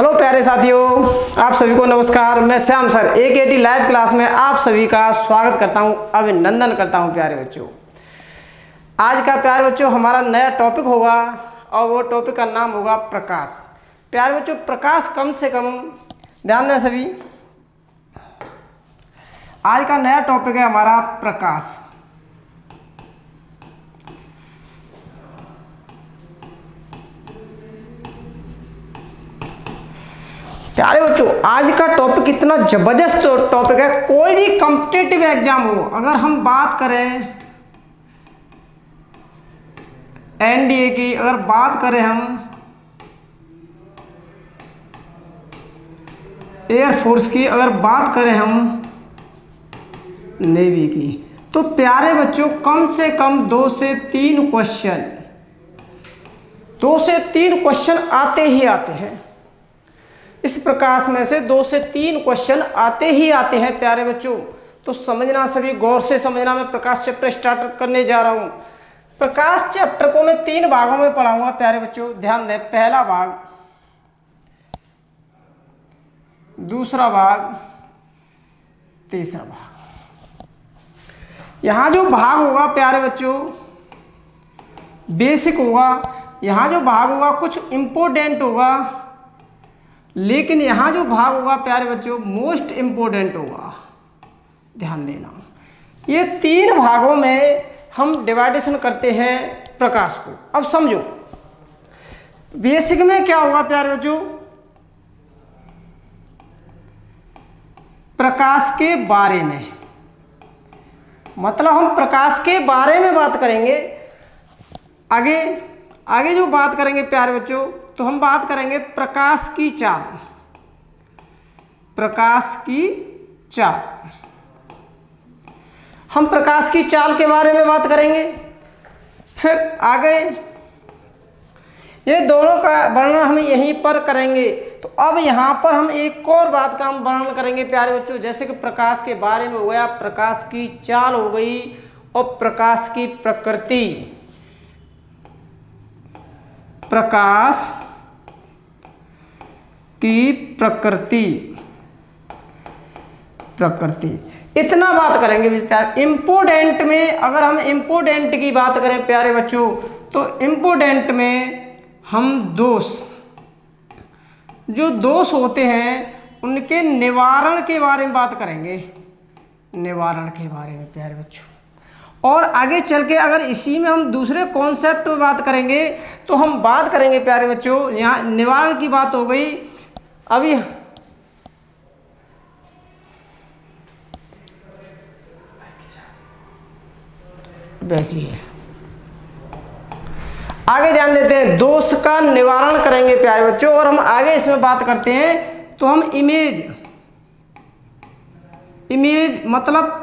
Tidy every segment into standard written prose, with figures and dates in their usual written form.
Hello प्यारे साथियों, आप सभी को नमस्कार। मैं Shyam sir AKT live class में आप सभी का स्वागत करता हूं, अभिनंदन करता हूं। प्यारे बच्चों, आज का प्यारे बच्चों हमारा नया टॉपिक होगा और वो टॉपिक का नाम होगा प्रकाश। प्यारे बच्चों, प्रकाश कम से कम ध्यान दें सभी। आज का नया टॉपिक है हमारा प्रकाश। प्यारे बच्चों, आज का टॉपिक इतना जबरदस्त टॉपिक है। कोई भी कॉम्पिटिटिव एग्जाम हो, अगर हम बात करें NDA की, अगर बात करें हम एयरफोर्स की, अगर बात करें हम नेवी की, तो प्यारे बच्चों कम से कम 2 से 3 क्वेश्चन आते ही आते हैं। इस प्रकाश में से 2 से 3 क्वेश्चन आते ही आते हैं प्यारे बच्चों। तो समझना सभी, गौर से समझना। मैं प्रकाश चैप्टर स्टार्ट करने जा रहा हूं। प्रकाश चैप्टर को मैं 3 भागों में पढ़ाऊंगा प्यारे बच्चों, ध्यान दें। पहला भाग, दूसरा भाग, तीसरा भाग। यहां जो भाग होगा प्यारे बच्चों बेसिक होगा, यहां जो भाग होगा कुछ इंपॉर्टेंट होगा, लेकिन यहां जो भाग होगा प्यारे बच्चों मोस्ट इंपोर्टेंट होगा। ध्यान देना, ये 3 भागों में हम डिवाइडेशन करते हैं प्रकाश को। अब समझो बेसिक में क्या होगा प्यारे बच्चों, प्रकाश के बारे में, मतलब हम प्रकाश के बारे में बात करेंगे। आगे जो बात करेंगे प्यारे बच्चों, तो हम बात करेंगे प्रकाश की चाल। प्रकाश की चाल, हम प्रकाश की चाल के बारे में बात करेंगे। फिर आगे ये दोनों का वर्णन हम यहीं पर करेंगे। तो अब यहाँ पर हम एक और बात का हम वर्णन करेंगे प्यारे बच्चों, जैसे कि प्रकाश के बारे में हो गया, प्रकाश की चाल हो गई, और प्रकाश की प्रकृति। प्रकाश की प्रकृति इतना बात करेंगे प्यारे। इंपोर्टेंट में अगर हम इंपोर्टेंट की बात करें प्यारे बच्चों, तो इंपोर्टेंट में हम जो दोष होते हैं उनके निवारण के बारे में बात करेंगे। निवारण के बारे में प्यारे बच्चों। और आगे चल के अगर इसी में हम दूसरे कॉन्सेप्ट में बात करेंगे, तो हम बात करेंगे प्यारे बच्चों, यहाँ निवारण की बात हो गई। अभी वैसी है, आगे ध्यान देते हैं। दोष का निवारण करेंगे प्यारे बच्चों। और हम आगे इसमें बात करते हैं, तो हम इमेज मतलब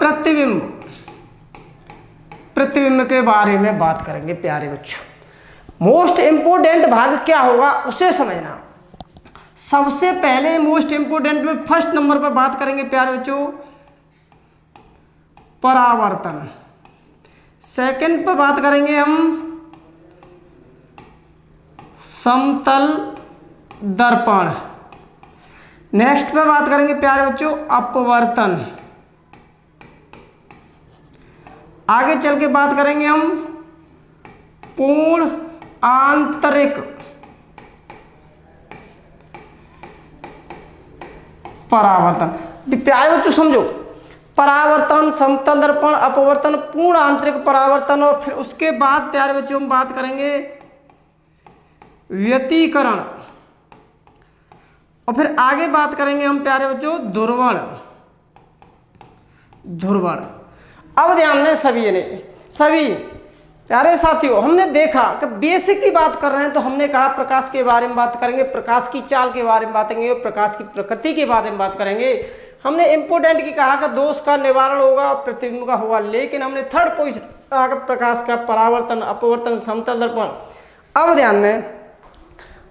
प्रतिबिंब के बारे में बात करेंगे प्यारे बच्चों। मोस्ट इंपोर्टेंट भाग क्या होगा उसे समझना। सबसे पहले मोस्ट इंपोर्टेंट में फर्स्ट नंबर पर बात करेंगे प्यारे बच्चों परावर्तन। सेकंड पर बात करेंगे हम समतल दर्पण। नेक्स्ट पे बात करेंगे प्यारे बच्चों अपवर्तन। आगे चल के बात करेंगे हम पूर्ण आंतरिक परावर्तन। प्यारे बच्चों समझो, परावर्तन, समतल दर्पण, अपवर्तन, पूर्ण आंतरिक परावर्तन, और फिर उसके बाद प्यारे बच्चों हम बात करेंगे व्यतिकरण, और फिर आगे बात करेंगे हम प्यारे बच्चों ध्रुवण। अब ध्यान दें सभी प्यारे साथियों, हमने देखा कि बेसिक की बात कर रहे हैं, तो हमने कहा प्रकाश के बारे में बात करेंगे, प्रकाश की चाल के बारे में बात करेंगे, प्रकाश की प्रकृति के बारे में बात करेंगे। हमने इंपोर्टेंट की कहा कि दोष का निवारण होगा, प्रतिबिंब का होगा, लेकिन हमने थर्ड पोजीशन कहा प्रकाश का परावर्तन, अपवर्तन, समतल दर्पण। अब ध्यान दें,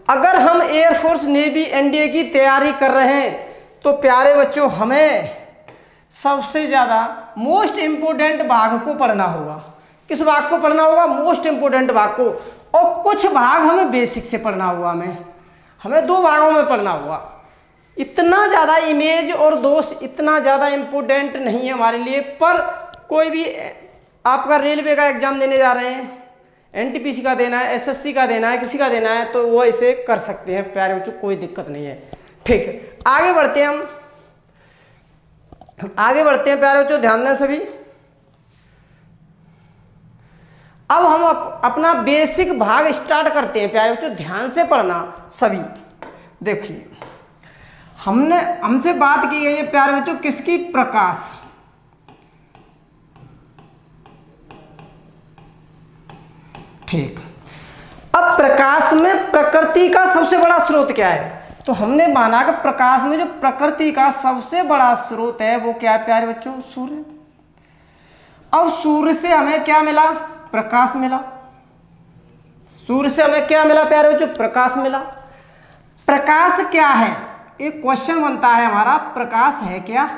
अगर हम एयरफोर्स, नेवी, NDA की तैयारी कर रहे हैं, तो प्यारे बच्चों हमें सबसे ज़्यादा मोस्ट इंपोर्टेंट भाग को पढ़ना होगा। किस भाग को पढ़ना होगा? मोस्ट इंपोर्टेंट भाग को। और कुछ भाग हमें बेसिक से पढ़ना होगा। हमें 2 भागों में पढ़ना होगा। इतना ज़्यादा इमेज और दोष इतना ज़्यादा इम्पोर्टेंट नहीं है हमारे लिए, पर कोई भी आपका रेलवे का एग्ज़ाम देने जा रहे हैं, एनटीपीसी का देना है, एसएससी का देना है, किसी का देना है, तो वो इसे कर सकते हैं प्यारे बच्चों, कोई दिक्कत नहीं है। ठीक है, आगे बढ़ते हैं हम, आगे बढ़ते हैं प्यारे बच्चों, ध्यान दें सभी। अब हम अपना बेसिक भाग स्टार्ट करते हैं प्यारे बच्चों, ध्यान से पढ़ना सभी। देखिए हमसे बात की गई है प्यारे बच्चों किसकी, प्रकाश। ठीक, अब प्रकाश में प्रकृति का सबसे बड़ा स्रोत क्या है? तो हमने माना कि प्रकाश में जो प्रकृति का सबसे बड़ा स्रोत है वो क्या है प्यारे बच्चों, सूर्य। अब सूर्य से हमें क्या मिला, प्रकाश मिला। सूर्य से हमें क्या मिला प्यारे बच्चों, प्रकाश मिला। प्रकाश क्या है, एक क्वेश्चन बनता है हमारा, प्रकाश है क्या?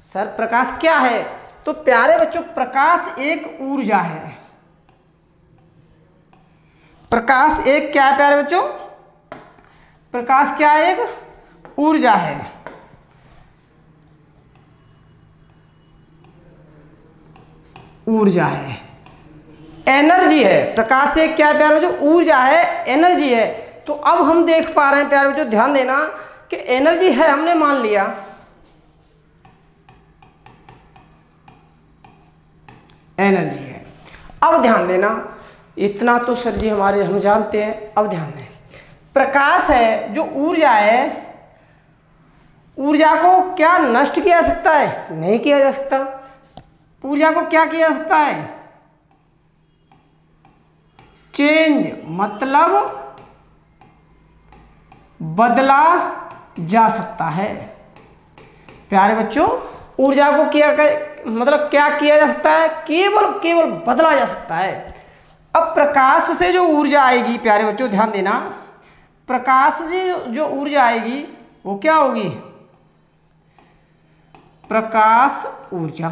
सर प्रकाश क्या है? तो प्यारे बच्चों प्रकाश एक ऊर्जा है। प्रकाश एक क्या है प्यारे बच्चों, प्रकाश क्या है, एक ऊर्जा है। ऊर्जा है, एनर्जी है। प्रकाश एक क्या है प्यारे बच्चों, ऊर्जा है, एनर्जी है। तो अब हम देख पा रहे हैं प्यारे बच्चों, ध्यान देना कि एनर्जी है, हमने मान लिया। एनर्जी है। अब ध्यान देना, इतना तो सर जी हमारे हम जानते हैं। अब ध्यान दें, प्रकाश है जो ऊर्जा है, ऊर्जा को क्या नष्ट किया जा सकता है? नहीं किया जा सकता। ऊर्जा को क्या किया जा सकता है? चेंज, मतलब बदला जा सकता है। प्यारे बच्चों ऊर्जा को मतलब क्या किया जा सकता है? केवल बदला जा सकता है। अब प्रकाश से जो ऊर्जा आएगी प्यारे बच्चों, ध्यान देना, प्रकाश से जो ऊर्जा आएगी वो क्या होगी? प्रकाश ऊर्जा,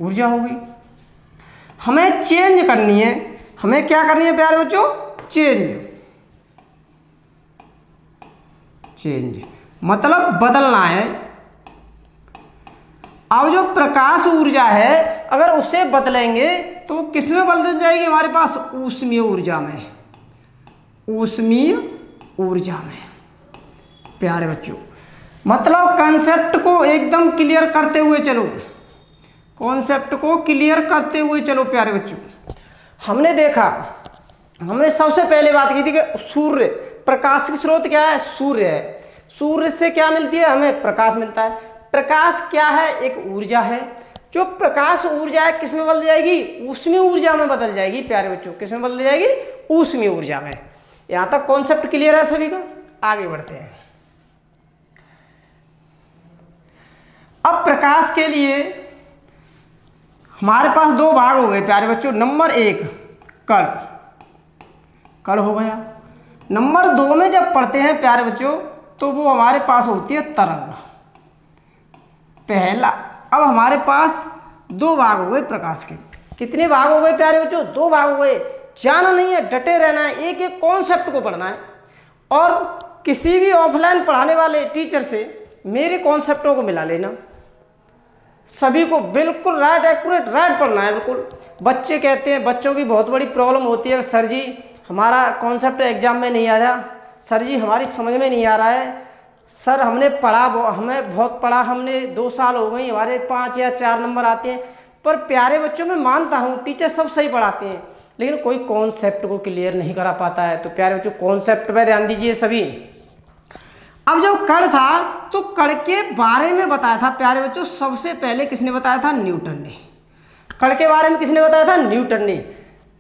ऊर्जा होगी। हमें चेंज करनी है, हमें क्या करनी है प्यारे बच्चों? चेंज मतलब बदलना है। अब जो प्रकाश ऊर्जा है अगर उसे बदलेंगे तो किस में बदल जाएगी हमारे पास? ऊष्मीय ऊर्जा में। ऊष्मीय ऊर्जा में प्यारे बच्चों, मतलब कॉन्सेप्ट को एकदम क्लियर करते हुए चलो, कॉन्सेप्ट को क्लियर करते हुए चलो प्यारे बच्चों। हमने देखा, हमने सबसे पहले बात की थी कि सूर्य, प्रकाश की स्रोत क्या है? सूर्य है। सूर्य से क्या मिलती है? हमें प्रकाश मिलता है। प्रकाश क्या है? एक ऊर्जा है। जो प्रकाश ऊर्जा है किस में बदल जाएगी? ऊष्मीय ऊर्जा में बदल जाएगी प्यारे बच्चों। किस में बदल जाएगी? ऊष्मीय ऊर्जा में। यहां तक कॉन्सेप्ट क्लियर है सभी का? आगे बढ़ते हैं। अब प्रकाश के लिए हमारे पास 2 भाग हो गए प्यारे बच्चों। नंबर 1 कण हो गया। नंबर 2 में जब पढ़ते हैं प्यारे बच्चों तो वो हमारे पास होती है तरंग। पहला, अब हमारे पास 2 भाग हो गए प्रकाश के। कितने भाग हो गए प्यारे बच्चों? 2 भाग हो गए। जाना नहीं है, डटे रहना है, एक एक कॉन्सेप्ट को पढ़ना है। और किसी भी ऑफलाइन पढ़ाने वाले टीचर से मेरे कॉन्सेप्टों को मिला लेना। सभी को बिल्कुल राइट, एक्यूरेट, राइट पढ़ना है बिल्कुल। बच्चे कहते हैं, बच्चों की बहुत बड़ी प्रॉब्लम होती है, सर जी हमारा कॉन्सेप्ट एग्जाम में नहीं आया, सर जी हमारी समझ में नहीं आ रहा है, सर हमने पढ़ा, हमें बहुत पढ़ा, हमने 2 साल हो गई, हमारे 5 या 4 नंबर आते हैं। पर प्यारे बच्चों मैं मानता हूँ टीचर सब सही पढ़ाते हैं, लेकिन कोई कॉन्सेप्ट को क्लियर नहीं करा पाता है। तो प्यारे बच्चों कॉन्सेप्ट पे ध्यान दीजिए सभी। अब जब कण था तो कण के बारे में बताया था प्यारे बच्चों, सबसे पहले किसने बताया था? न्यूटन ने। कण के बारे में किसने बताया था? न्यूटन ने।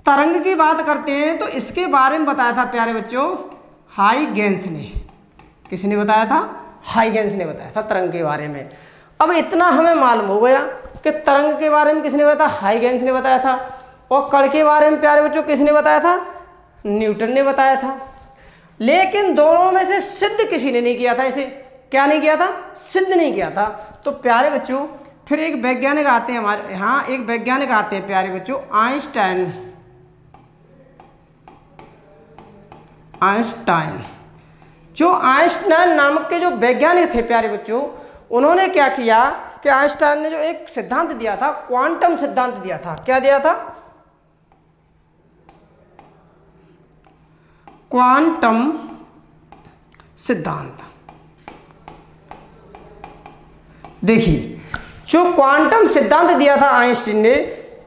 तरंग की बात करते हैं तो इसके बारे में बताया था प्यारे बच्चों हाइगेंस ने। किसने बताया था? हाइगेंस ने बताया था तरंग के बारे में। अब इतना हमें मालूम हो गया कि तरंग के बारे में किसने बताया? हाइगेंस ने बताया था। और कण के बारे में प्यारे बच्चों किसने बताया था? न्यूटन ने बताया था। लेकिन दोनों में से सिद्ध किसी ने नहीं किया था इसे। क्या नहीं किया था? सिद्ध नहीं किया था। तो प्यारे बच्चों फिर एक वैज्ञानिक आते हैं हमारे यहाँ, एक वैज्ञानिक आते हैं प्यारे बच्चों, आइंस्टाइन। आइंस्टाइन। जो आइंस्टाइन नामक के जो वैज्ञानिक थे प्यारे बच्चों, उन्होंने क्या किया कि आइंस्टाइन ने जो एक सिद्धांत दिया था, क्वांटम सिद्धांत दिया था। क्या दिया था? क्वांटम सिद्धांत। देखिए, जो क्वांटम सिद्धांत दिया था आइंस्टीन ने,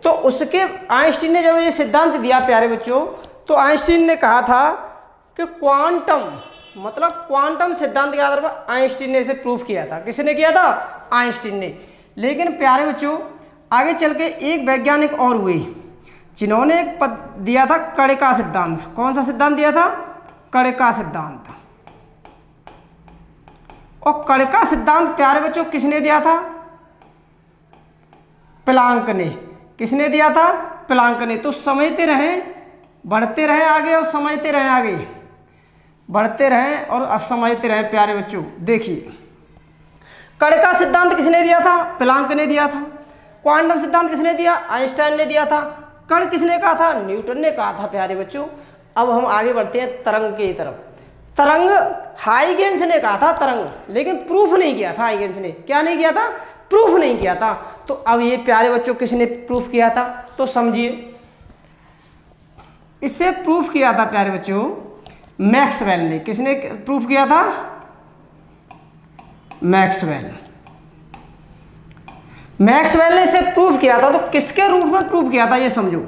तो उसके आइंस्टीन ने जब ये सिद्धांत दिया प्यारे बच्चों, तो आइंस्टीन ने कहा था कि क्वांटम मतलब क्वांटम सिद्धांत के आधार पर आइंस्टीन ने इसे प्रूफ किया था। किसने किया था? आइंस्टीन ने। लेकिन प्यारे बच्चों, आगे चल के एक वैज्ञानिक और हुए जिन्होंने एक पद दिया था कणिका सिद्धांत। कौन सा सिद्धांत दिया था? कणिका सिद्धांत। और कणिका सिद्धांत प्यारे बच्चों किसने दिया था? प्लांक ने। किसने दिया था? प्लांक ने। तो समझते रहें, बढ़ते रहें आगे और समझते रहें आगे, बढ़ते रहें और समझते रहें प्यारे बच्चों। देखिए, कणिका सिद्धांत किसने दिया था? प्लांक ने दिया था। क्वांटम सिद्धांत किसने दिया? आइंस्टाइन ने दिया था। कण किसने कहा था? न्यूटन ने कहा था प्यारे बच्चों। अब हम आगे बढ़ते हैं तरंग की तरफ। तरंग हाइगेंस ने कहा था तरंग, लेकिन प्रूफ नहीं किया था हाइगेंस ने। क्या नहीं किया था? प्रूफ नहीं किया था। तो अब ये प्यारे बच्चों किसने प्रूफ किया था? तो समझिए, इससे प्रूफ किया था प्यारे बच्चों मैक्सवेल ने। किसने प्रूफ किया था? मैक्सवेल। मैक्सवेल ने इसे प्रूफ किया था। तो किसके रूप में प्रूफ किया था ये समझो।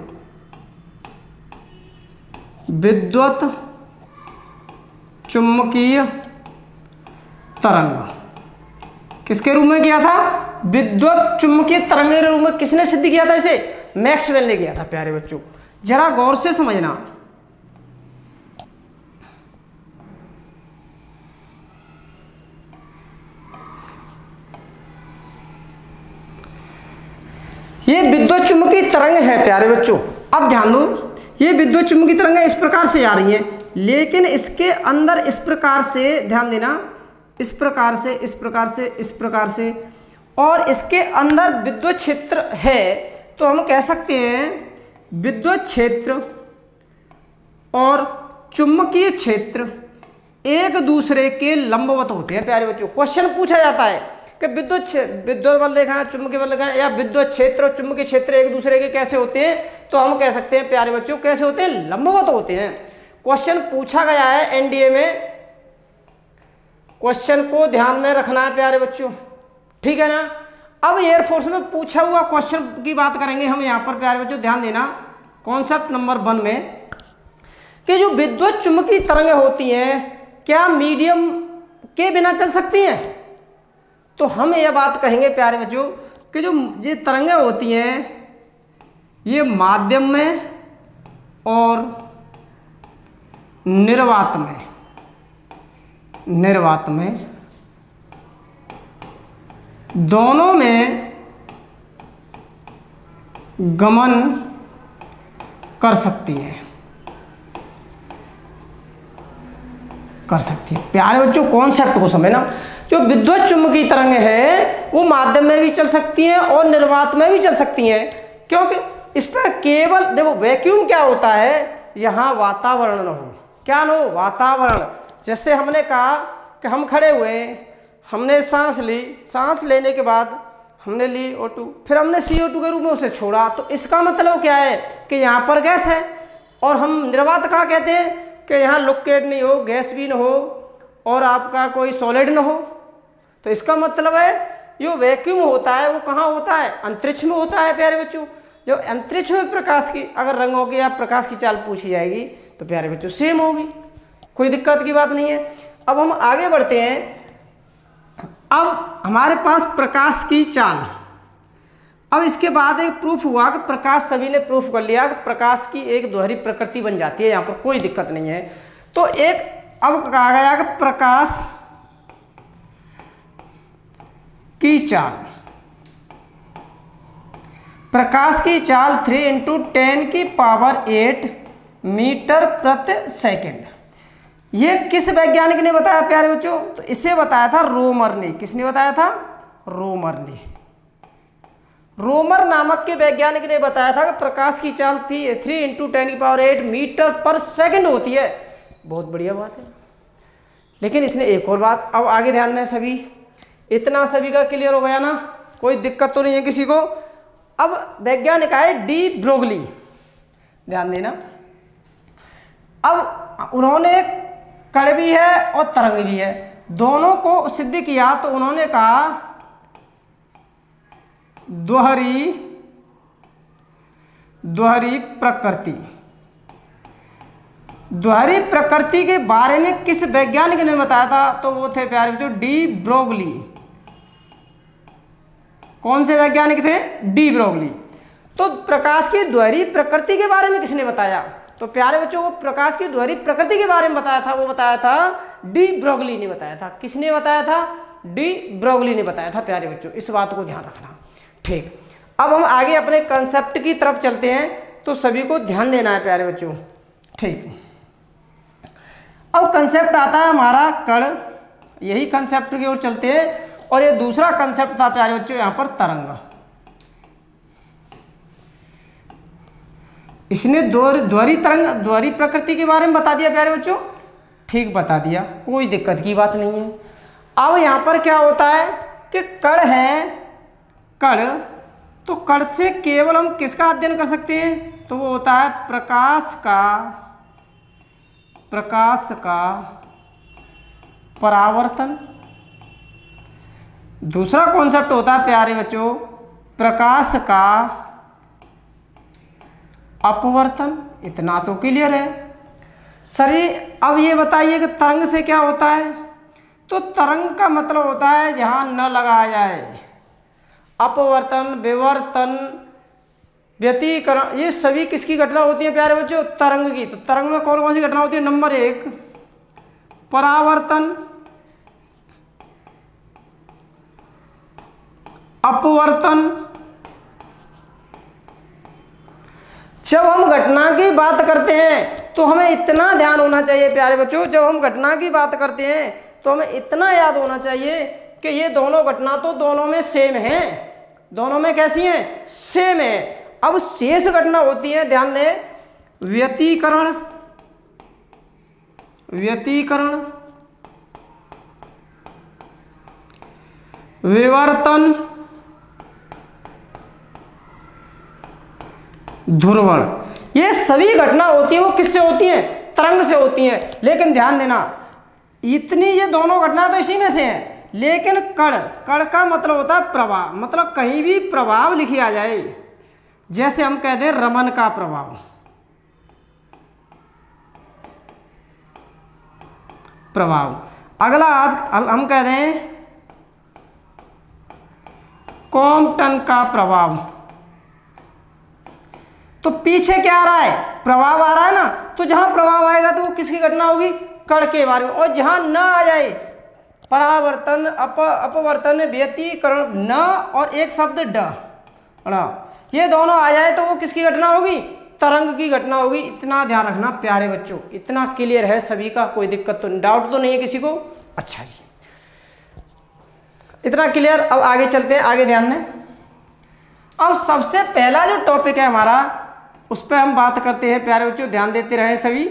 विद्युत चुंबकीय तरंग। किसके रूप में किया था? विद्युत चुंबकीय तरंग के रूप में। किसने सिद्ध किया था इसे? मैक्सवेल ने किया था प्यारे बच्चों। जरा गौर से समझना। ये विद्युत चुंबकीय तरंग है प्यारे बच्चों। अब ध्यान दो, ये विद्युत चुंबकीय तरंग इस प्रकार से आ रही है, लेकिन इसके अंदर इस प्रकार से, ध्यान देना, इस प्रकार से, इस प्रकार से, इस प्रकार से, और इसके अंदर विद्युत क्षेत्र है। तो हम कह सकते हैं विद्युत क्षेत्र और चुंबकीय क्षेत्र एक दूसरे के लंबवत होते हैं प्यारे बच्चों। क्वेश्चन पूछा जाता है कि विद्युत बल रेखा, चुंबकीय बल रेखा या विद्युत क्षेत्र और चुंबकीय क्षेत्र एक दूसरे के कैसे होते हैं? तो हम कह सकते हैं प्यारे बच्चों कैसे होते हैं? लंबवत होते हैं। क्वेश्चन पूछा गया है एनडीए में, क्वेश्चन को ध्यान में रखना है प्यारे बच्चों, ठीक है ना। अब एयरफोर्स में पूछा हुआ क्वेश्चन की बात करेंगे हम यहाँ पर प्यारे बच्चों। ध्यान देना, कॉन्सेप्ट नंबर 1 में कि जो विद्युत चुंबकीय तरंगें होती हैं क्या मीडियम के बिना चल सकती हैं? तो हम यह बात कहेंगे प्यारे बच्चों कि जो ये तरंगें होती हैं ये माध्यम में और निर्वात में दोनों में गमन कर सकती है, प्यारे बच्चों कॉन्सेप्ट को समझना। जो विद्युत चुंबकीय तरंगें हैं वो माध्यम में भी चल सकती हैं और निर्वात में भी चल सकती हैं, क्योंकि इस पर केवल देखो वैक्यूम क्या होता है, यहाँ वातावरण न हो। क्या न हो? वातावरण। जैसे हमने कहा कि हम खड़े हुए, हमने सांस ली, सांस लेने के बाद हमने ली O2, फिर हमने CO2 के रूप में उसे छोड़ा। तो इसका मतलब क्या है कि यहाँ पर गैस है, और हम निर्वात कहाँ कहते हैं कि यहाँ लिक्विड नहीं हो, गैस भी न हो और आपका कोई सॉलिड न हो। तो इसका मतलब है जो वैक्यूम होता है वो कहाँ होता है? अंतरिक्ष में होता है प्यारे बच्चों। जो अंतरिक्ष में प्रकाश की अगर रंगों की या प्रकाश की चाल पूछी जाएगी तो प्यारे बच्चों सेम होगी, कोई दिक्कत की बात नहीं है। अब हम आगे बढ़ते हैं। अब हमारे पास प्रकाश की चाल, अब इसके बाद एक प्रूफ हुआ कि प्रकाश, सभी ने प्रूफ कर लिया कि प्रकाश की एक दोहरी प्रकृति बन जाती है, यहाँ पर कोई दिक्कत नहीं है। तो एक अब कहा गया कि प्रकाश की चाल, प्रकाश की चाल 3 × 10⁸ मीटर प्रति सेकंड। ये किस वैज्ञानिक ने बताया प्यारे बच्चों? तो इसे बताया था रोमर ने। किसने बताया था? रोमर ने। रोमर नामक के वैज्ञानिक ने बताया था कि प्रकाश की चाल 3 × 10⁸ मीटर पर सेकंड होती है। बहुत बढ़िया बात है। लेकिन इसने एक और बात, अब आगे ध्यान दें सभी, इतना सभी का क्लियर हो गया ना, कोई दिक्कत तो नहीं है किसी को। अब वैज्ञानिक आए डी ब्रोगली, ध्यान देना। अब उन्होंने कण भी है और तरंग भी है, दोनों को सिद्ध किया। तो उन्होंने कहा दोहरी प्रकृति। दोहरी प्रकृति के बारे में किस वैज्ञानिक ने बताया था? तो वो थे प्यारे बच्चों डी ब्रोगली। कौन से वैज्ञानिक थे? De Broglie. तो प्रकाश की दोहरी प्रकृति के बारे में किसने बताया? तो प्यारे बच्चों वो प्रकाश की दोहरी प्रकृति के बारे में बताया था, वो बताया था डी ब्रोगली ने बताया था। किसने बताया था? डी ब्रोगली ने बताया था प्यारे बच्चों, इस बात को ध्यान रखना। ठीक, अब हम आगे अपने कंसेप्ट की तरफ चलते हैं, तो सभी को ध्यान देना है प्यारे बच्चों। ठीक, अब कंसेप्ट आता है हमारा कण, यही कंसेप्ट की ओर चलते हैं। और ये दूसरा कंसेप्ट था प्यारे बच्चों यहाँ पर तरंग। इसने दोहरी तरंग, दोहरी प्रकृति के बारे में बता दिया प्यारे बच्चों। ठीक बता दिया, कोई दिक्कत की बात नहीं है। अब यहाँ पर क्या होता है कि कण है, कण, तो कण से केवल हम किसका अध्ययन कर सकते हैं? तो वो होता है प्रकाश का परावर्तन। दूसरा कॉन्सेप्ट होता है प्यारे बच्चों प्रकाश का अपवर्तन। इतना तो क्लियर है सर। अब ये बताइए कि तरंग से क्या होता है? तो तरंग का मतलब होता है जहां न लगाया जाए। अपवर्तन, विवर्तन, व्यतिकरण, ये सभी किसकी घटना होती है प्यारे बच्चों? तरंग की। तो तरंग में कौन कौन सी घटना होती है? नंबर 1 परावर्तन, अपवर्तन। जब हम घटना की बात करते हैं तो हमें इतना ध्यान होना चाहिए प्यारे बच्चों, जब हम घटना की बात करते हैं तो हमें इतना याद होना चाहिए कि ये दोनों घटना तो दोनों में सेम है। दोनों में कैसी हैं? सेम है। अब शेष घटना होती है, ध्यान दें, व्यतिकरण, विवर्तन, ध्रुवण। ये सभी घटना होती है वो किससे होती हैं? तरंग से होती हैं। लेकिन ध्यान देना, इतनी ये दोनों घटना तो इसी में से हैं। लेकिन कण का मतलब होता है प्रभाव, मतलब कहीं भी प्रभाव लिखी आ जाए, जैसे हम कह दें रमन का प्रभाव, अगला हम कह दें कॉम्पटन का प्रभाव। तो पीछे क्या आ रहा है? प्रभाव आ रहा है ना। तो जहां प्रभाव आएगा तो वो किसकी घटना होगी? कण के बारे में। और जहां न आ जाए, परावर्तन, अपवर्तन, व्यतिकरण, न और एक शब्द ड, ये दोनों आ जाए तो वो किसकी घटना होगी? तरंग की घटना होगी। इतना ध्यान रखना प्यारे बच्चों। इतना क्लियर है सभी का? कोई दिक्कत तो नहीं, डाउट तो नहीं है किसी को? अच्छा जी, इतना क्लियर। अब आगे चलते हैं, आगे ध्यान दें। अब सबसे पहला जो टॉपिक है हमारा, उस पर हम बात करते हैं प्यारे बच्चों, ध्यान देते रहे सभी।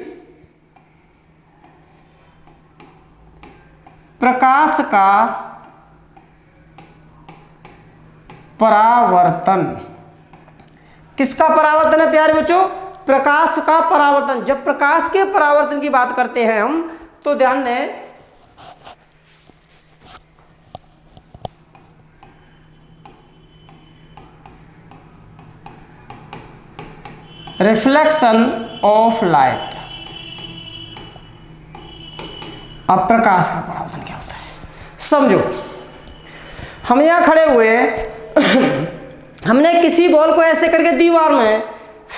प्रकाश का परावर्तन। किसका परावर्तन है प्यारे बच्चों? प्रकाश का परावर्तन। जब प्रकाश के परावर्तन की बात करते हैं हम, तो ध्यान दें, रिफ्लेक्शन ऑफ लाइट। अब प्रकाश का परावर्तन क्या होता है समझो। हम यहां खड़े हुए हमने किसी बॉल को ऐसे करके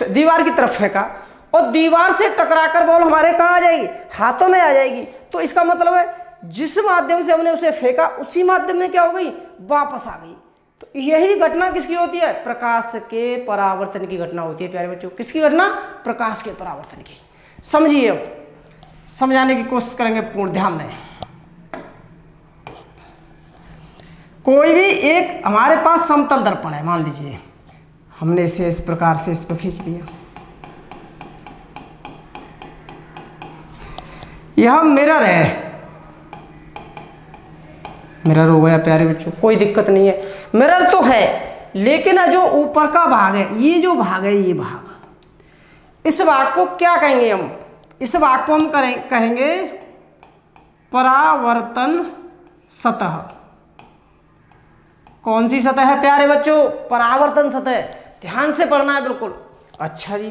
दीवार की तरफ फेंका और दीवार से टकराकर बॉल हमारे कहाँ आ जाएगी? हाथों में आ जाएगी। तो इसका मतलब है जिस माध्यम से हमने उसे फेंका उसी माध्यम में क्या हो गई? वापस आ गई। तो यही घटना किसकी होती है? प्रकाश के परावर्तन की घटना होती है प्यारे बच्चों। किसकी घटना? प्रकाश के परावर्तन की। समझिए, अब समझाने की कोशिश करेंगे, पूर्ण ध्यान दें। कोई भी एक हमारे पास समतल दर्पण है, मान लीजिए हमने इसे इस प्रकार से इस पर खींच लिया। यह मिरर है, मिरर हो गया प्यारे बच्चों, कोई दिक्कत नहीं है। मिरर तो है, लेकिन जो ऊपर का भाग है, ये जो भाग है, ये भाग, इस भाग को क्या कहेंगे हम? इस भाग को हम कहेंगे परावर्तन सतह। कौन सी सतह है प्यारे बच्चों? परावर्तन सतह। ध्यान से पढ़ना है बिल्कुल। अच्छा जी,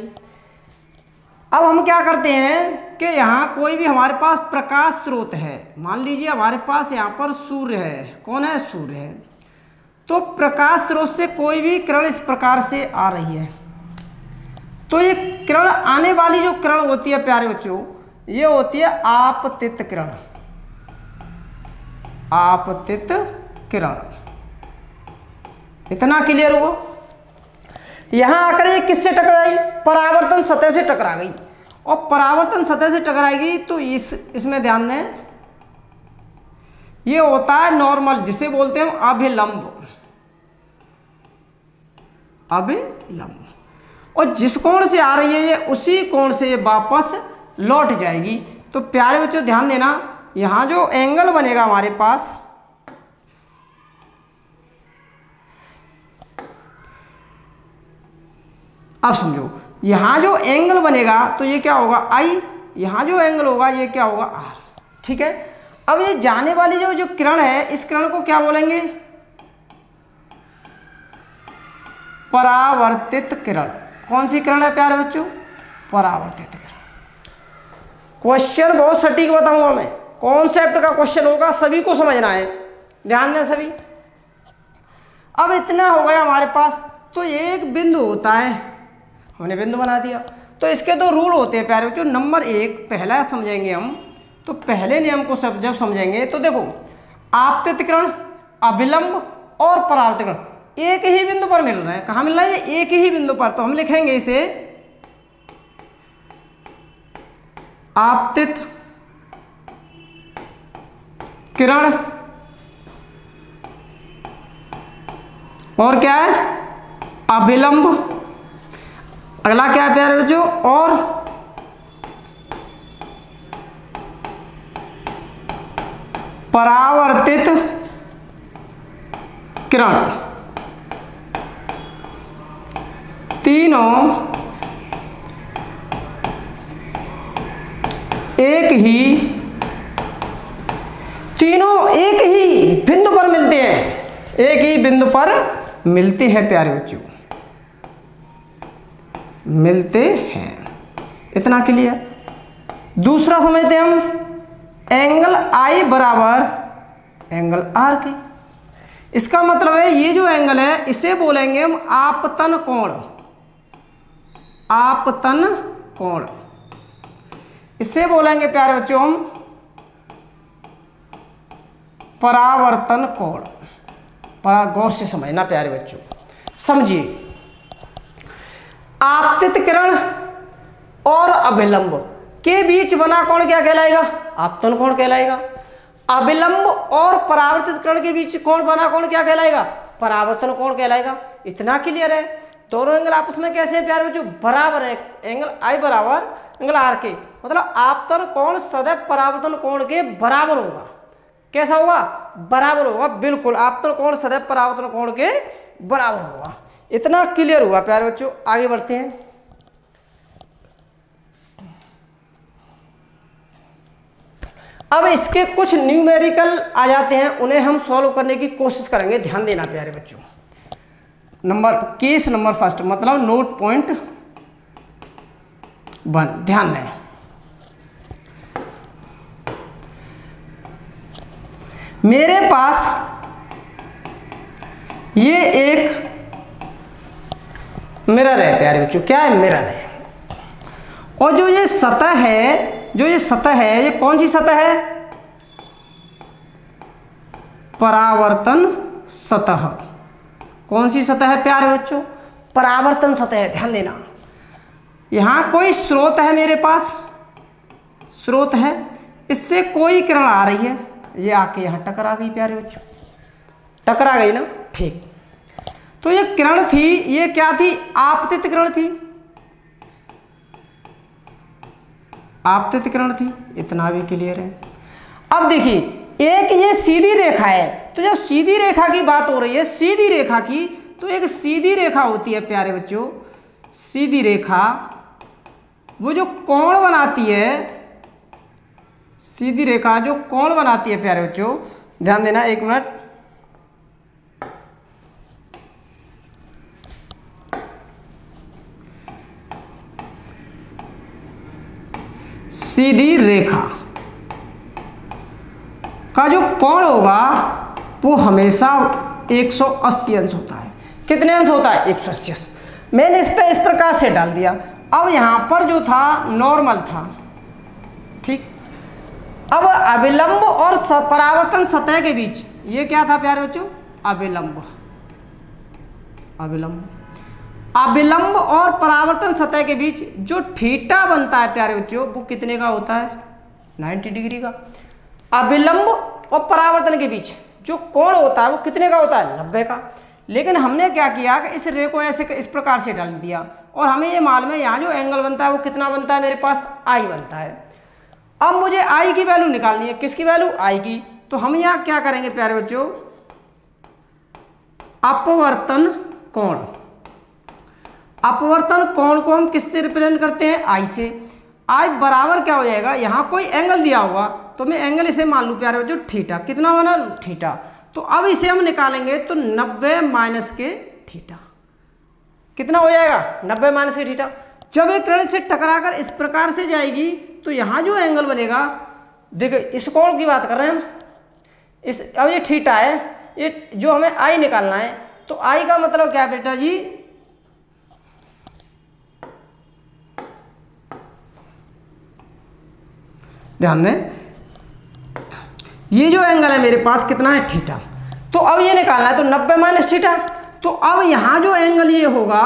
अब हम क्या करते हैं कि यहाँ कोई भी हमारे पास प्रकाश स्रोत है, मान लीजिए हमारे पास यहाँ पर सूर्य है। कौन है? सूर्य है। तो प्रकाश स्रोत से कोई भी किरण इस प्रकार से आ रही है, तो ये किरण, आने वाली जो किरण होती है प्यारे बच्चों, ये होती है आपतित किरण। आपतित किरण, इतना क्लियर हुआ? यहां आकर ये किससे टकराई? परावर्तन सतह से टकरा गई। और परावर्तन सतह से टकराएगी तो इसमें ध्यान दें, ये होता है नॉर्मल, जिसे बोलते हैं हम अभिलंब। अभिलंब। और जिस कोण से आ रही है ये, उसी कोण से ये वापस लौट जाएगी। तो प्यारे बच्चों ध्यान देना, यहां जो एंगल बनेगा हमारे पास, अब समझो, यहां जो एंगल बनेगा तो ये क्या होगा? I। यहां जो एंगल होगा ये क्या होगा? R। ठीक है। अब ये जाने वाली जो किरण है, इस किरण को क्या बोलेंगे? परावर्तित किरण। कौन सी किरण है प्यारे बच्चों? परावर्तित किरण। क्वेश्चन बहुत सटीक बताऊंगा मैं, कॉन्सेप्ट का क्वेश्चन होगा, सभी को समझना है, ध्यान दें सभी। अब इतना हो गया हमारे पास। तो एक बिंदु होता है, हमने बिंदु बना दिया। तो इसके दो रूल होते हैं प्यारे बच्चों। नंबर एक, पहला समझेंगे हम, तो पहले नियम को सब जब समझेंगे तो देखो, आपतित किरण, अभिलंब और परावर्तित किरण एक ही बिंदु पर मिल रहे हैं। कहाँ मिल रहा है? ये एक ही बिंदु पर। तो हम लिखेंगे इसे आपतित किरण और क्या है? अभिलंब। अगला क्या है प्यारे बच्चों? और परावर्तित किरण। तीनों एक ही बिंदु पर मिलते हैं, एक ही बिंदु पर मिलते हैं प्यारे बच्चों, मिलते हैं। इतना क्लियर? दूसरा समझते हम, एंगल I बराबर एंगल R के। इसका मतलब है ये जो एंगल है, इसे बोलेंगे हम आपतन कोण। आपतन कोण, इसे बोलेंगे प्यारे बच्चों हम परावर्तन कोण। बड़ा गौर से समझना प्यारे बच्चों, समझिए। आपतित किरण और अभिलंब के बीच बना कोण क्या कहलाएगा? आपतन कोण कहलाएगा। अभिलंब और परावर्तित किरण के बीच कोण बना कोण क्या कहलाएगा? परावर्तन कोण कहलाएगा। इतना क्लियर है? दोनों एंगल आपस में कैसे हैं प्यारे बच्चों? बराबर है। एंगल I बराबर एंगल R के, मतलब आपतन कोण सदैव परावर्तन कोण के बराबर होगा। कैसा होगा? बराबर होगा। बिल्कुल, आपतन कोण सदैव परावर्तन कोण के बराबर होगा। इतना क्लियर हुआ प्यारे बच्चों? आगे बढ़ते हैं। अब इसके कुछ न्यूमेरिकल आ जाते हैं, उन्हें हम सॉल्व करने की कोशिश करेंगे। ध्यान देना प्यारे बच्चों। केस नंबर फर्स्ट, मतलब नोट पॉइंट 1, ध्यान दें। मेरे पास ये एक मिरर है प्यारे बच्चों। क्या है? मिरर है। और जो ये सतह है, ये कौन सी सतह है? परावर्तन सतह। कौन सी सतह है प्यारे बच्चों? परावर्तन सतह है। ध्यान देना, यहां कोई स्रोत है, मेरे पास स्रोत है, इससे कोई किरण आ रही है, ये आके यहां टकरा गई प्यारे बच्चों। टकरा गई ना? ठीक। तो ये किरण थी, ये क्या थी? आपतित किरण थी। आपतित किरण थी, इतना भी क्लियर है। अब देखिए एक ये सीधी रेखा है, तो जब सीधी रेखा की बात हो रही है, सीधी रेखा की, तो एक सीधी रेखा होती है प्यारे बच्चों, सीधी रेखा वो जो कोण बनाती है, सीधी रेखा जो कोण बनाती है प्यारे बच्चों, ध्यान देना एक मिनट। सीधी रेखा का जो कोण होगा वो हमेशा 180 अंश होता है। कितने अंश होता है? 180 अंश। मैंने इस पे इस प्रकार से डाल दिया। अब यहाँ पर जो था नॉर्मल था, ठीक। अब अभिलंब और परावर्तन सतह के बीच ये क्या था प्यारे बच्चों? अभिलंब। अभिलंब अभिलंब और परावर्तन सतह के बीच जो थीटा बनता है प्यारे बच्चों, वो कितने का होता है? 90 डिग्री का। अभिलंब और परावर्तन के बीच जो कोण होता है वो कितने का होता है? 90 का। लेकिन हमने क्या किया कि इस रे को ऐसे इस प्रकार से डाल दिया, और हमें ये मालूम है यहाँ जो एंगल बनता है वो कितना बनता है? मेरे पास आई बनता है। अब मुझे आई की वैल्यू निकालनी है। किसकी वैल्यू? आई की। तो हम यहाँ क्या करेंगे प्यारे बच्चों? अपवर्तन कोण। अपवर्तन कोण को हम किससे रिप्रेजेंट करते हैं? आई से। आई बराबर क्या हो जाएगा? यहाँ कोई एंगल दिया होगा तो मैं एंगल इसे मान लूँ प्यारे बच्चों थीटा। कितना बना? थीटा। तो अब इसे हम निकालेंगे तो 90 माइनस के थीटा। कितना हो जाएगा? 90 माइनस के थीटा। जब एक किरण से टकराकर इस प्रकार से जाएगी तो यहाँ जो एंगल बनेगा, देखो इस कोण की बात कर रहे हैं हम, इस अब ये थीटा है, ये जो हमें आई निकालना है, तो आई का मतलब क्या है बेटा जी? ध्यान दें, ये जो एंगल है मेरे पास कितना है? थीटा। तो अब ये निकालना है तो 90 माइनस थीटा। तो अब यहाँ जो एंगल ये होगा,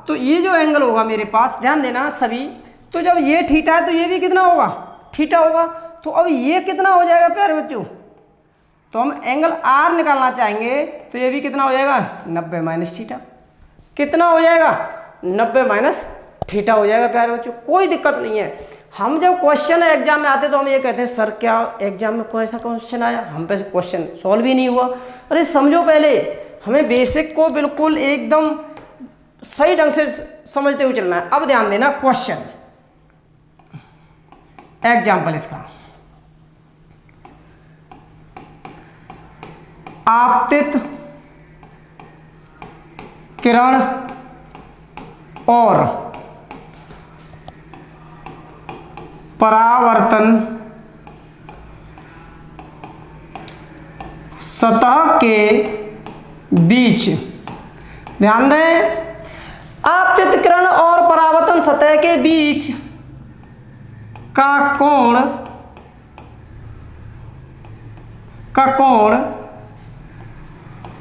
तो ये जो एंगल होगा मेरे पास, ध्यान देना सभी, तो जब ये थीटा है तो ये भी कितना होगा? थीटा होगा। तो अब ये कितना हो जाएगा प्यारे बच्चों? तो हम एंगल आर निकालना चाहेंगे तो ये भी कितना हो जाएगा? 90 माइनस थीटा। कितना हो जाएगा? 90 माइनस थीटा हो जाएगा प्यारे बच्चों। कोई दिक्कत नहीं है। हम जब क्वेश्चन एग्जाम में आते तो हम ये कहते हैं सर क्या एग्जाम में कोई ऐसा क्वेश्चन आया, हम पे क्वेश्चन सॉल्व ही नहीं हुआ। अरे समझो पहले, हमें बेसिक को बिल्कुल एकदम सही ढंग से समझते हुए चलना है। अब ध्यान देना, क्वेश्चन एग्जाम्पल इसका, आपतित किरण और परावर्तन सतह के बीच, ध्यान दें, आपतित किरण और परावर्तन सतह के बीच का कोण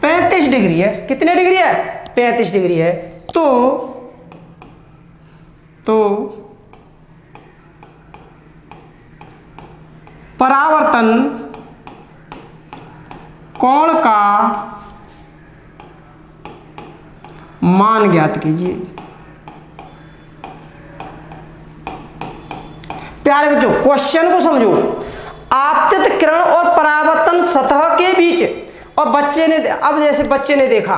35 डिग्री है। कितने डिग्री है? 35 डिग्री है। तो परावर्तन कोण का मान ज्ञात कीजिए। प्यारे बच्चों क्वेश्चन को समझो। आपतित किरण और परावर्तन सतह के बीच, और बच्चे ने, अब जैसे बच्चे ने देखा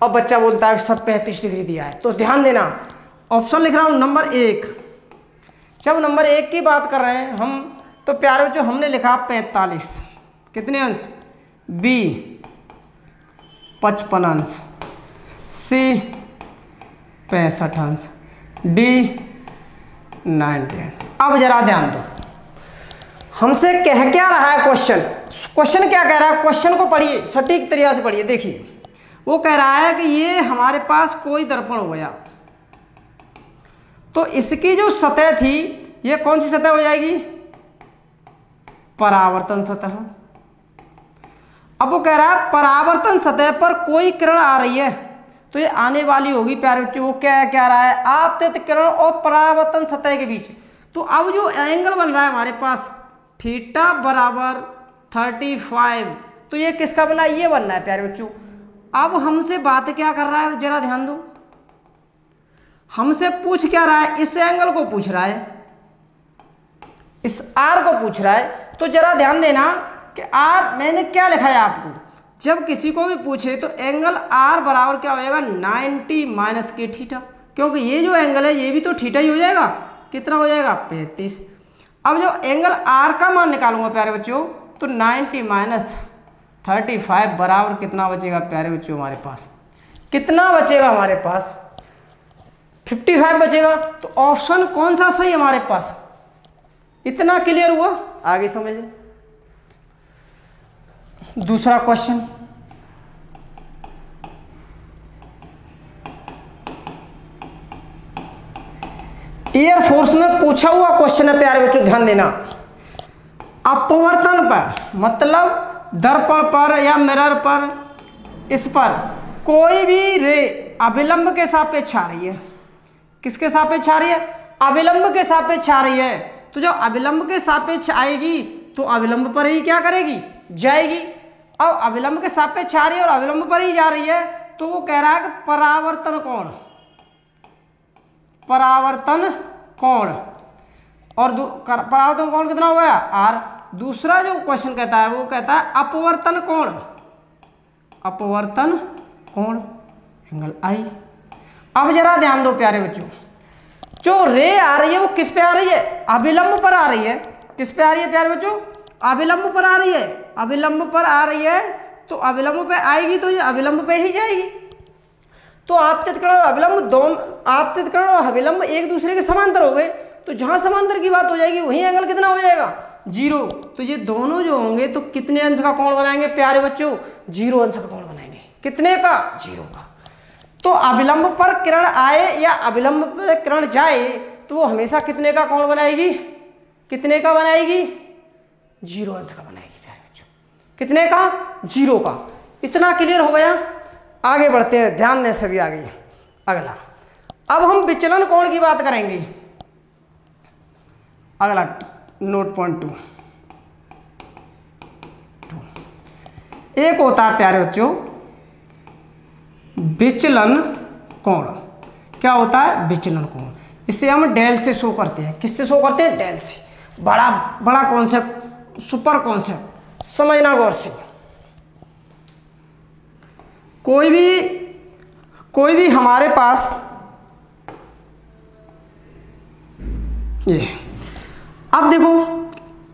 और बच्चा बोलता है सर 35 डिग्री दिया है, तो ध्यान देना ऑप्शन लिख रहा हूं नंबर 1। जब नंबर 1 की बात कर रहे हैं हम, तो प्यारे बच्चों हमने लिखा 45। कितने अंश? बी 55 अंश, सी 65 अंश, डी 90। अब जरा ध्यान दो, हमसे कह क्या रहा है क्वेश्चन? क्वेश्चन क्या कह रहा है? क्वेश्चन को पढ़िए, सटीक तरीके से पढ़िए। देखिए वो कह रहा है कि ये हमारे पास कोई दर्पण हो गया, तो इसकी जो सतह थी ये कौन सी सतह हो जाएगी? परावर्तन सतह। अब वो कह रहा है परावर्तन सतह पर कोई किरण आ रही है, तो ये आने वाली होगी प्यारे बच्चों। वो क्या कह रहा है? आपतित किरण और परावर्तन सतह के बीच। तो अब जो एंगल बन रहा है हमारे पास थीटा बराबर 35, तो ये किसका बना? ये बनना है प्यारे बच्चों। अब हमसे बात क्या कर रहा है, जरा ध्यान दो। हमसे पूछ क्या रहा है? इस एंगल को पूछ रहा है। इस आर को पूछ रहा है। तो जरा ध्यान देना कि आर मैंने क्या लिखा है आपको, जब किसी को भी पूछे तो एंगल आर बराबर क्या हो जाएगा 90 माइनस के थीटा, क्योंकि ये जो एंगल है ये भी तो थीटा ही हो जाएगा। कितना हो जाएगा 35। अब जब एंगल आर का मान निकालूंगा प्यारे बच्चों तो 90 माइनस 35 बराबर कितना बचेगा प्यारे बच्चों, हमारे पास कितना बचेगा, हमारे पास 55 बचेगा। तो ऑप्शन कौन सा सही हमारे पास, इतना क्लियर हुआ, आगे समझिए। दूसरा क्वेश्चन, एयरफोर्स में पूछा हुआ क्वेश्चन है प्यारे बच्चों, ध्यान देना। अपवर्तन पर मतलब दर्पण पर या मिरर पर, इस पर कोई भी रे अभिलंब के सापेक्ष आ रही है। किसके सापेक्ष आ रही है, अभिलंब के सापेक्ष आ रही है। तो जब अभिलंब के सापेक्ष आएगी तो अभिलंब पर ही क्या करेगी, जाएगी। अब अभिलंब के सापेक्ष आ रही है और अभिलंब पर ही जा रही है, तो वो कह रहा है कि परावर्तन कोण, परावर्तन कोण, और परावर्तन कोण कितना हो गया आर। दूसरा जो क्वेश्चन कहता है वो कहता है अपवर्तन कोण, अपवर्तन कोण एंगल आई। अब जरा ध्यान दो प्यारे बच्चों, जो रे आ रही है वो किस पे आ रही है, अभिलंब पर आ रही है। किस पे आ रही है प्यारे बच्चों, अभिलंब पर आ रही है। अभिलंब पर आ रही है तो अभिलंब पे आएगी तो ये अभिलंब पे ही जाएगी। तो आपतित किरण और अभिलंब दोनों, आपतित किरण और अभिलंब एक दूसरे के समांतर हो गए, तो जहां समांतर की बात हो जाएगी वहीं एंगल कितना हो जाएगा 0। तो ये दोनों जो होंगे तो कितने अंश का कोण बनाएंगे प्यारे बच्चों, 0 अंश का कोण बनाएंगे। कितने का, 0 का। तो अभिलंब पर किरण आए या अभिलंब पर किरण जाए तो वो हमेशा कितने का कोण बनाएगी, कितने का बनाएगी, 0 अंश का बनाएगी प्यारे बच्चों। कितने का, 0 का। इतना क्लियर हो गया। आगे बढ़ते हैं, ध्यान दें सभी आगे। अगला, अब हम विचलन कोण की बात करेंगे। अगला नोट पॉइंट 2, एक होता है प्यारे बच्चों विचलन कोण। क्या होता है, विचलन कोण। इसे हम डेल से शो करते हैं। किससे शो करते हैं, डेल से। बड़ा बड़ा कॉन्सेप्ट, सुपर कॉन्सेप्ट, समझना गौर से। कोई भी हमारे पास ये, अब देखो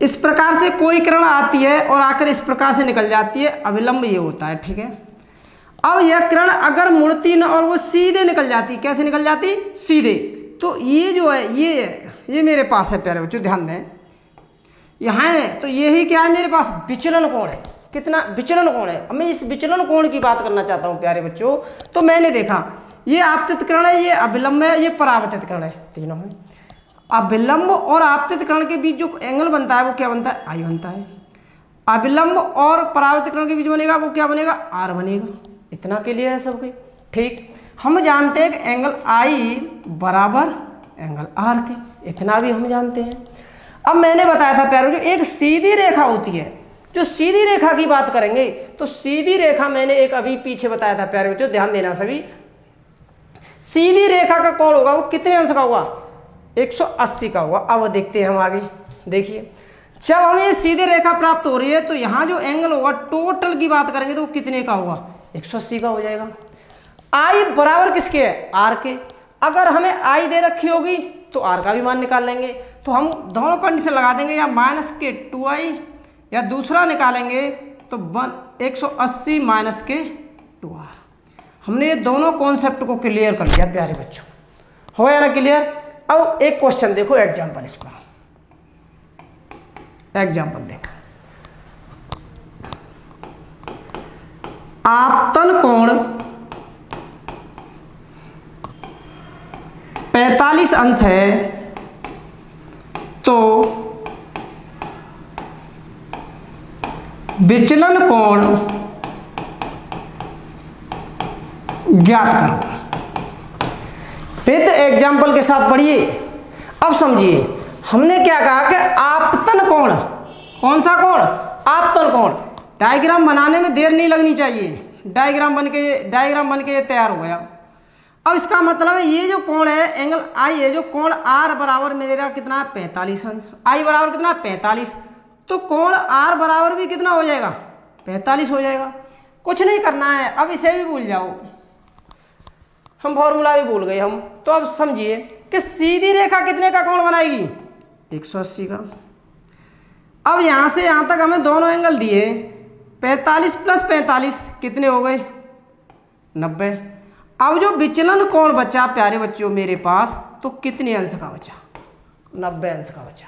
इस प्रकार से कोई किरण आती है और आकर इस प्रकार से निकल जाती है, अभिलंब ये होता है, ठीक है। अब यह किरण अगर मुड़ती न और वो सीधे निकल जाती, कैसे निकल जाती, सीधे, तो ये जो है ये मेरे पास है प्यारे बच्चों, ध्यान दें, यहाँ है। तो यही क्या है मेरे पास, विचलन कोण है। कितना विचलन कोण है। अब मैं इस विचलन कोण की बात करना चाहता हूँ प्यारे बच्चों। तो मैंने देखा ये आपतित किरण है, ये अभिलंब है, ये परावर्तित किरण है, तीनों है। अभिलंब और आपतित किरण के बीच जो एंगल बनता है वो क्या बनता है, आई बनता है। अभिलंब और परावर्तित किरण के बीच बनेगा वो क्या बनेगा, आर बनेगा। इतना क्लियर है सबके, ठीक। हम जानते हैं कि एंगल आई बराबर एंगल आर के, इतना भी हम जानते हैं। अब मैंने बताया था प्यारों, जो एक सीधी रेखा होती है, जो सीधी रेखा की बात करेंगे तो सीधी रेखा मैंने एक अभी पीछे बताया था प्यारे बच्चों, ध्यान देना सभी। सीधी रेखा का कोण होगा वो कितने अंश का होगा, 180 का होगा। अब देखते हैं हम आगे, देखिए जब हमें सीधी रेखा प्राप्त हो रही है तो यहाँ जो एंगल होगा टोटल की बात करेंगे तो वो कितने का होगा, 180 का हो जाएगा। आई बराबर किसके है, आर के। अगर हमें आई दे रखी होगी तो आर का भी मान निकाल लेंगे। तो हम दोनों कंडीशन लगा देंगे, या माइनस के 2i, या दूसरा निकालेंगे तो 180 माइनस के 2r। हमने ये दोनों कॉन्सेप्ट को क्लियर कर लिया प्यारे बच्चों, हो गया ना क्लियर। अब एक क्वेश्चन देखो, एग्जाम्पल इस पर, एग्जाम्पल देखो। आपतन कोण 45 अंश है तो विचलन कोण ज्ञात करो। फिर एग्जाम्पल के साथ पढ़िए। अब समझिए हमने क्या कहा कि आपतन कोण, कौन सा कोण, आपतन कोण। डायग्राम बनाने में देर नहीं लगनी चाहिए। डायग्राम बन के तैयार हो गया। अब इसका मतलब है ये जो कोण है एंगल आई है, जो कोण आर बराबर मेरा कितना है 45 अंश, आई बराबर कितना 45, तो कोण आर बराबर भी कितना हो जाएगा 45 हो जाएगा। कुछ नहीं करना है, अब इसे भी भूल जाओ, हम फॉर्मूला भी भूल गए हम। तो अब समझिए कि सीधी रेखा कितने का कोण बनाएगी 180 का। अब यहाँ से यहाँ तक हमें दोनों एंगल दिए, 45 प्लस 45 कितने हो गए 90। अब जो विचलन कोण बचा प्यारे बच्चों मेरे पास, तो कितने अंश का बचा 90 अंश का बचा।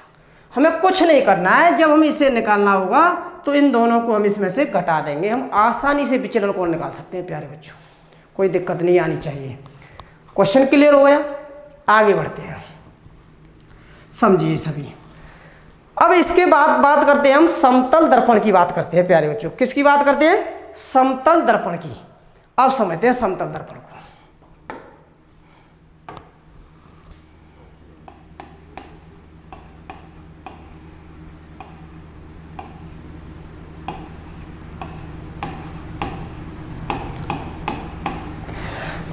हमें कुछ नहीं करना है, जब हम इसे निकालना होगा तो इन दोनों को हम इसमें से घटा देंगे, हम आसानी से विचलन कोण निकाल सकते हैं प्यारे बच्चों, कोई दिक्कत नहीं आनी चाहिए। क्वेश्चन क्लियर हो गया, आगे बढ़ते हैं, समझिए सभी। अब इसके बाद बात करते हैं हम समतल दर्पण की बात करते हैं प्यारे बच्चों। किसकी बात करते हैं समतल दर्पण की। अब समझते हैं समतल दर्पण को।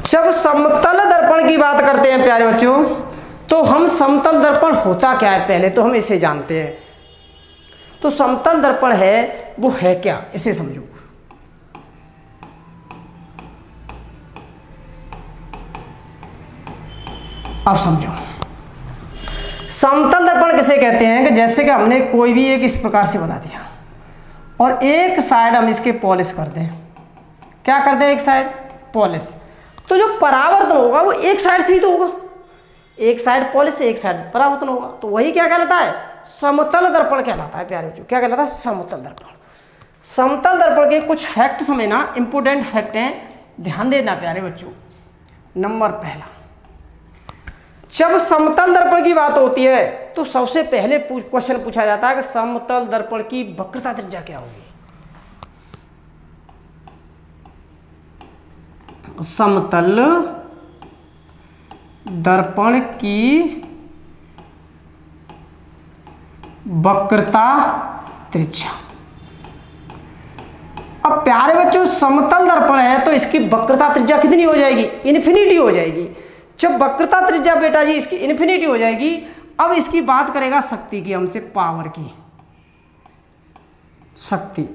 जब समतल दर्पण की बात करते हैं प्यारे बच्चों, तो हम समतल दर्पण होता क्या है पहले तो हम इसे जानते हैं। तो समतल दर्पण है वो है क्या, इसे समझो। अब समझो समतल दर्पण किसे कहते हैं कि जैसे कि हमने कोई भी एक इस प्रकार से बना दिया और एक साइड हम इसके पॉलिश कर दें। क्या कर दें, एक साइड पॉलिश, तो जो परावर्तन होगा वो एक साइड से ही तो होगा, एक साइड पॉलिश एक साइड परावर्तन होगा, तो वही क्या कहलाता है समतल दर्पण कहलाता है प्यारे बच्चों। क्या कहलाता है समतल दर्पण। समतल दर्पण के कुछ फैक्ट समझना, इंपोर्टेंट फैक्ट हैं, ध्यान देना प्यारे बच्चों। नंबर पहला, जब समतल दर्पण की बात होती है तो सबसे पहले क्वेश्चन पूछा जाता है कि समतल दर्पण की वक्रता त्रिज्या क्या होगी। समतल दर्पण की वक्रता त्रिज्या। अब प्यारे बच्चों समतल दर्पण है तो इसकी वक्रता त्रिज्या कितनी हो जाएगी, इन्फिनिटी हो जाएगी। जब वक्रता त्रिज्या बेटा जी इसकी इन्फिनिटी हो जाएगी, अब इसकी बात करेगा शक्ति की, हमसे पावर की, शक्ति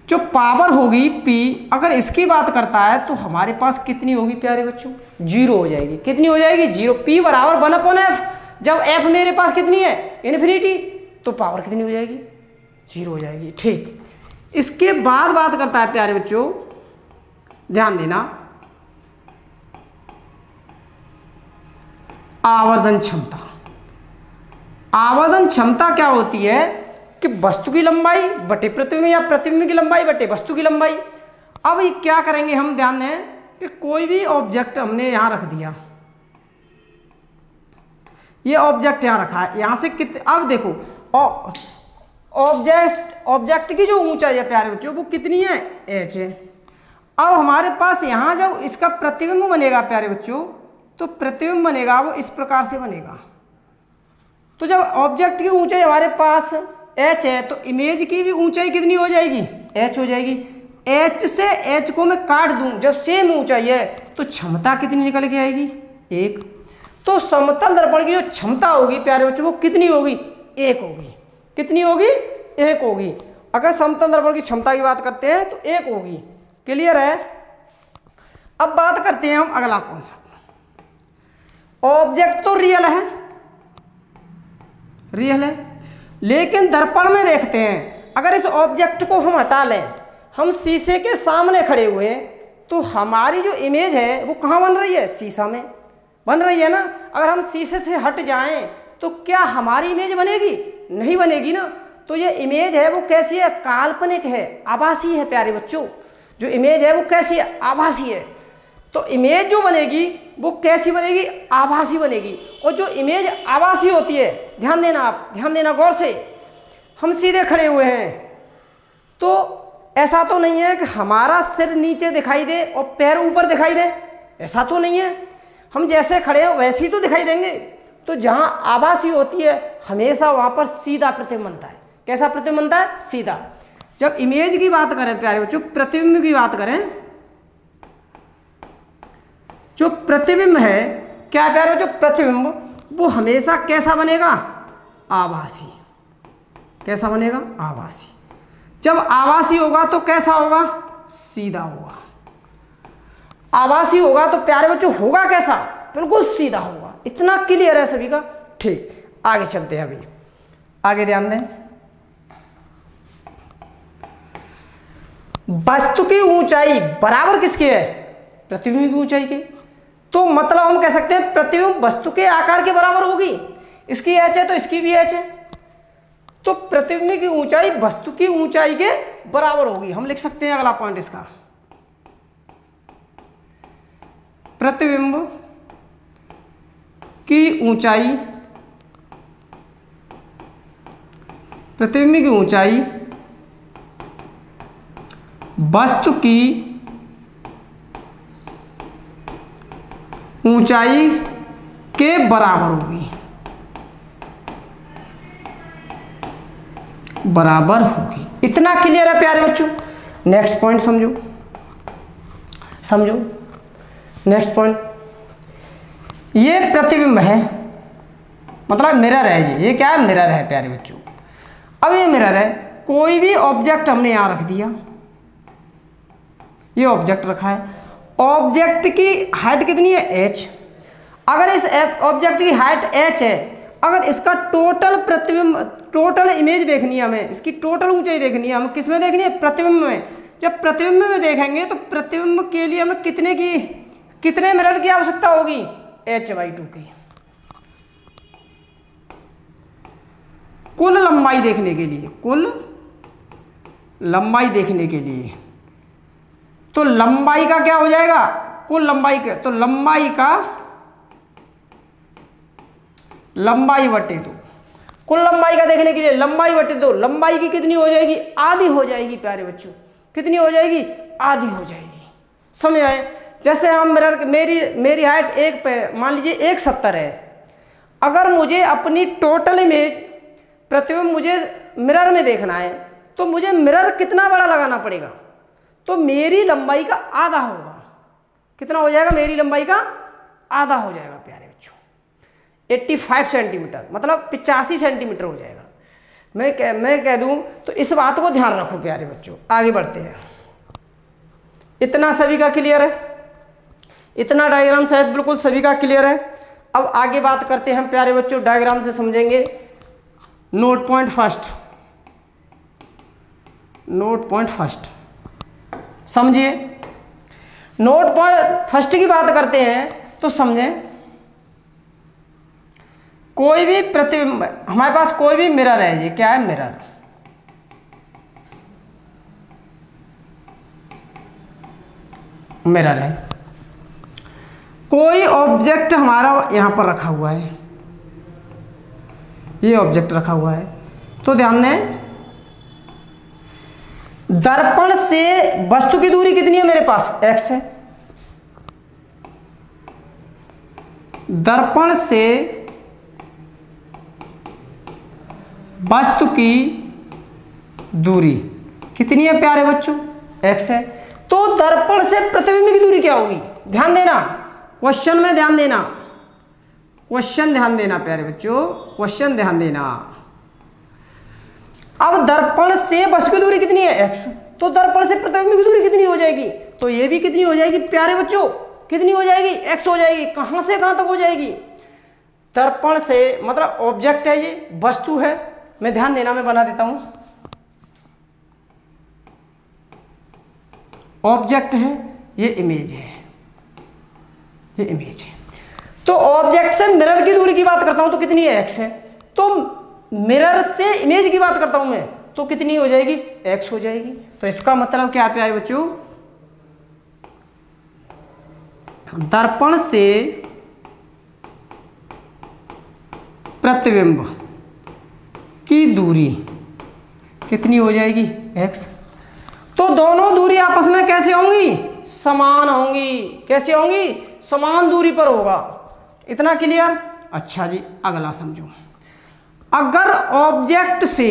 जो पावर होगी P, अगर इसकी बात करता है तो हमारे पास कितनी होगी प्यारे बच्चों, 0 हो जाएगी। कितनी हो जाएगी 0, P बराबर 1/f। जब f मेरे पास कितनी है इन्फिनिटी, तो पावर कितनी हो जाएगी 0 हो जाएगी। ठीक, इसके बाद बात करता है प्यारे बच्चों, ध्यान देना, आवर्धन क्षमता। आवर्धन क्षमता क्या होती है कि वस्तु की लंबाई बटे प्रतिबिंब या प्रतिबिंब की लंबाई बटे वस्तु की लंबाई। अब ये क्या करेंगे हम, ध्यान दें कि कोई भी ऑब्जेक्ट हमने यहां रख दिया, ये ऑब्जेक्ट यहां रखा है, यहां से कितने, अब देखो ऑब्जेक्ट की जो ऊंचाई है प्यारे बच्चों वो कितनी है h है। अब हमारे पास यहां जो इसका प्रतिबिंब बनेगा प्यारे बच्चों, तो प्रतिबिंब बनेगा वो इस प्रकार से बनेगा। तो जब ऑब्जेक्ट की ऊंचाई हमारे पास h है तो इमेज की भी ऊंचाई कितनी हो जाएगी h हो जाएगी। h से h को मैं काट दूं, जब सेम ऊंचाई है तो क्षमता कितनी निकल के आएगी 1। तो समतल दर्पण की जो क्षमता होगी प्यारे बच्चों वो कितनी होगी 1 होगी। कितनी होगी 1 होगी। अगर समतल दर्पण की क्षमता की बात करते हैं तो 1 होगी। क्लियर है। अब बात करते हैं हम अगला कॉन्सेप्ट। ऑब्जेक्ट तो रियल है, रियल है, लेकिन दर्पण में देखते हैं अगर इस ऑब्जेक्ट को हम हटा लें, हम शीशे के सामने खड़े हुए हैं, तो हमारी जो इमेज है वो कहाँ बन रही है, शीशा में बन रही है ना। अगर हम शीशे से हट जाएं तो क्या हमारी इमेज बनेगी, नहीं बनेगी ना। तो ये इमेज है वो कैसी है, काल्पनिक है, आभासी है प्यारे बच्चों। जो इमेज है वो कैसी है, आभासी है। तो इमेज जो बनेगी वो कैसी बनेगी, आभासी बनेगी। और जो इमेज आभासी होती है, ध्यान देना आप, ध्यान देना गौर से, हम सीधे खड़े हुए हैं तो ऐसा तो नहीं है कि हमारा सिर नीचे दिखाई दे और पैर ऊपर दिखाई दे, ऐसा तो नहीं है। हम जैसे खड़े हैं वैसे ही तो दिखाई देंगे। तो जहाँ आभासी होती है हमेशा वहाँ पर सीधा प्रतिबिंब बनता है। कैसा प्रतिबिंब बनता है, सीधा। जब इमेज की बात करें प्यारे बच्चों, प्रतिबिंब की बात करें, जो प्रतिबिंब है क्या प्यारे बच्चों, प्रतिबिंब वो हमेशा कैसा बनेगा, आभासी। कैसा बनेगा, आभासी। जब आभासी होगा तो कैसा होगा, सीधा होगा। आभासी होगा तो प्यारे बच्चों होगा कैसा, बिल्कुल सीधा होगा। इतना क्लियर है सभी का। ठीक, आगे चलते हैं। अभी आगे ध्यान दें, वस्तु की ऊंचाई बराबर किसकी है, प्रतिबिंब की ऊंचाई की। तो मतलब हम कह सकते हैं प्रतिबिंब वस्तु के आकार के बराबर होगी। इसकी एच है तो इसकी भी एच है, तो प्रतिबिंब की ऊंचाई वस्तु की ऊंचाई के बराबर होगी। हम लिख सकते हैं अगला पॉइंट इसका, प्रतिबिंब की ऊंचाई, प्रतिबिंब की ऊंचाई वस्तु की ऊंचाई के बराबर होगी, बराबर होगी। इतना क्लियर है प्यारे बच्चों। नेक्स्ट पॉइंट समझो, समझो नेक्स्ट पॉइंट। ये प्रतिबिंब है, मतलब मिरर है। ये क्या है, मिरर है प्यारे बच्चों। अब ये मिरर है, कोई भी ऑब्जेक्ट हमने यहां रख दिया, ये ऑब्जेक्ट रखा है। ऑब्जेक्ट की हाइट कितनी है, h। अगर इस ऑब्जेक्ट की हाइट h है, अगर इसका टोटल प्रतिबिंब, टोटल इमेज देखनी है हमें, इसकी टोटल ऊंचाई देखनी है, हमें किस में देखनी है, प्रतिबिंब में। जब प्रतिबिंब में देखेंगे तो प्रतिबिंब के लिए हमें कितने मिरर की आवश्यकता होगी, h/2 की। कुल लंबाई देखने के लिए, कुल लंबाई देखने के लिए, तो लंबाई का क्या हो जाएगा, कुल लंबाई का, तो लंबाई बटे 2। कुल लंबाई का देखने के लिए लंबाई बटे 2, लंबाई की कितनी हो जाएगी, आधी हो जाएगी प्यारे बच्चों। कितनी हो जाएगी, आधी हो जाएगी। समझ आए। जैसे हम मिरर, मेरी हाइट एक पे मान लीजिए 170 है। अगर मुझे अपनी टोटल इमेज, प्रतिबिंब मुझे मिरर में देखना है, तो मुझे मिरर कितना बड़ा लगाना पड़ेगा, तो मेरी लंबाई का आधा होगा। कितना हो जाएगा, मेरी लंबाई का आधा हो जाएगा प्यारे बच्चों, 85 सेंटीमीटर, मतलब 85 सेंटीमीटर हो जाएगा। मैं कह दूं तो इस बात को ध्यान रखो प्यारे बच्चों। आगे बढ़ते हैं। इतना सभी का क्लियर है, इतना डायग्राम शायद बिल्कुल सभी का क्लियर है। अब आगे बात करते हैं हम प्यारे बच्चों, डायग्राम से समझेंगे। Note point first, note point first समझिए। नोट पॉइंट फर्स्ट की बात करते हैं तो समझें, कोई भी प्रतिबिंब, हमारे पास कोई भी मिरर है, ये क्या है, मिरर। मिरर है, कोई ऑब्जेक्ट हमारा यहां पर रखा हुआ है, ये ऑब्जेक्ट रखा हुआ है। तो ध्यान दें, दर्पण से वस्तु की दूरी कितनी है मेरे पास, x है। दर्पण से वस्तु की दूरी कितनी है प्यारे बच्चों, x है। तो दर्पण से प्रतिबिंब की दूरी क्या होगी, ध्यान देना, क्वेश्चन में ध्यान देना, क्वेश्चन ध्यान देना प्यारे बच्चों, क्वेश्चन ध्यान देना। अब दर्पण से वस्तु की दूरी कितनी है, x। तो दर्पण से प्रतिबिंब की दूरी कितनी हो जाएगी, तो ये भी कितनी हो जाएगी प्यारे बच्चों, कितनी हो जाएगी, x हो जाएगी। कहां से कहां तक हो जाएगी, दर्पण से, मतलब ऑब्जेक्ट है, ये वस्तु है। मैं ध्यान देना, मैं बना देता हूं, ऑब्जेक्ट है, ये इमेज है, ये इमेज है। तो ऑब्जेक्ट से मिरर की दूरी की बात करता हूं तो कितनी है, x है। तो मिरर से इमेज की बात करता हूं मैं, तो कितनी हो जाएगी, x हो जाएगी। तो इसका मतलब क्या प्यारे बच्चों, दर्पण से प्रतिबिंब की दूरी कितनी हो जाएगी, x। तो दोनों दूरी आपस में कैसे होंगी, समान होंगी। कैसे होंगी, समान दूरी पर होगा। इतना क्लियर। अच्छा जी, अगला समझो। अगर ऑब्जेक्ट से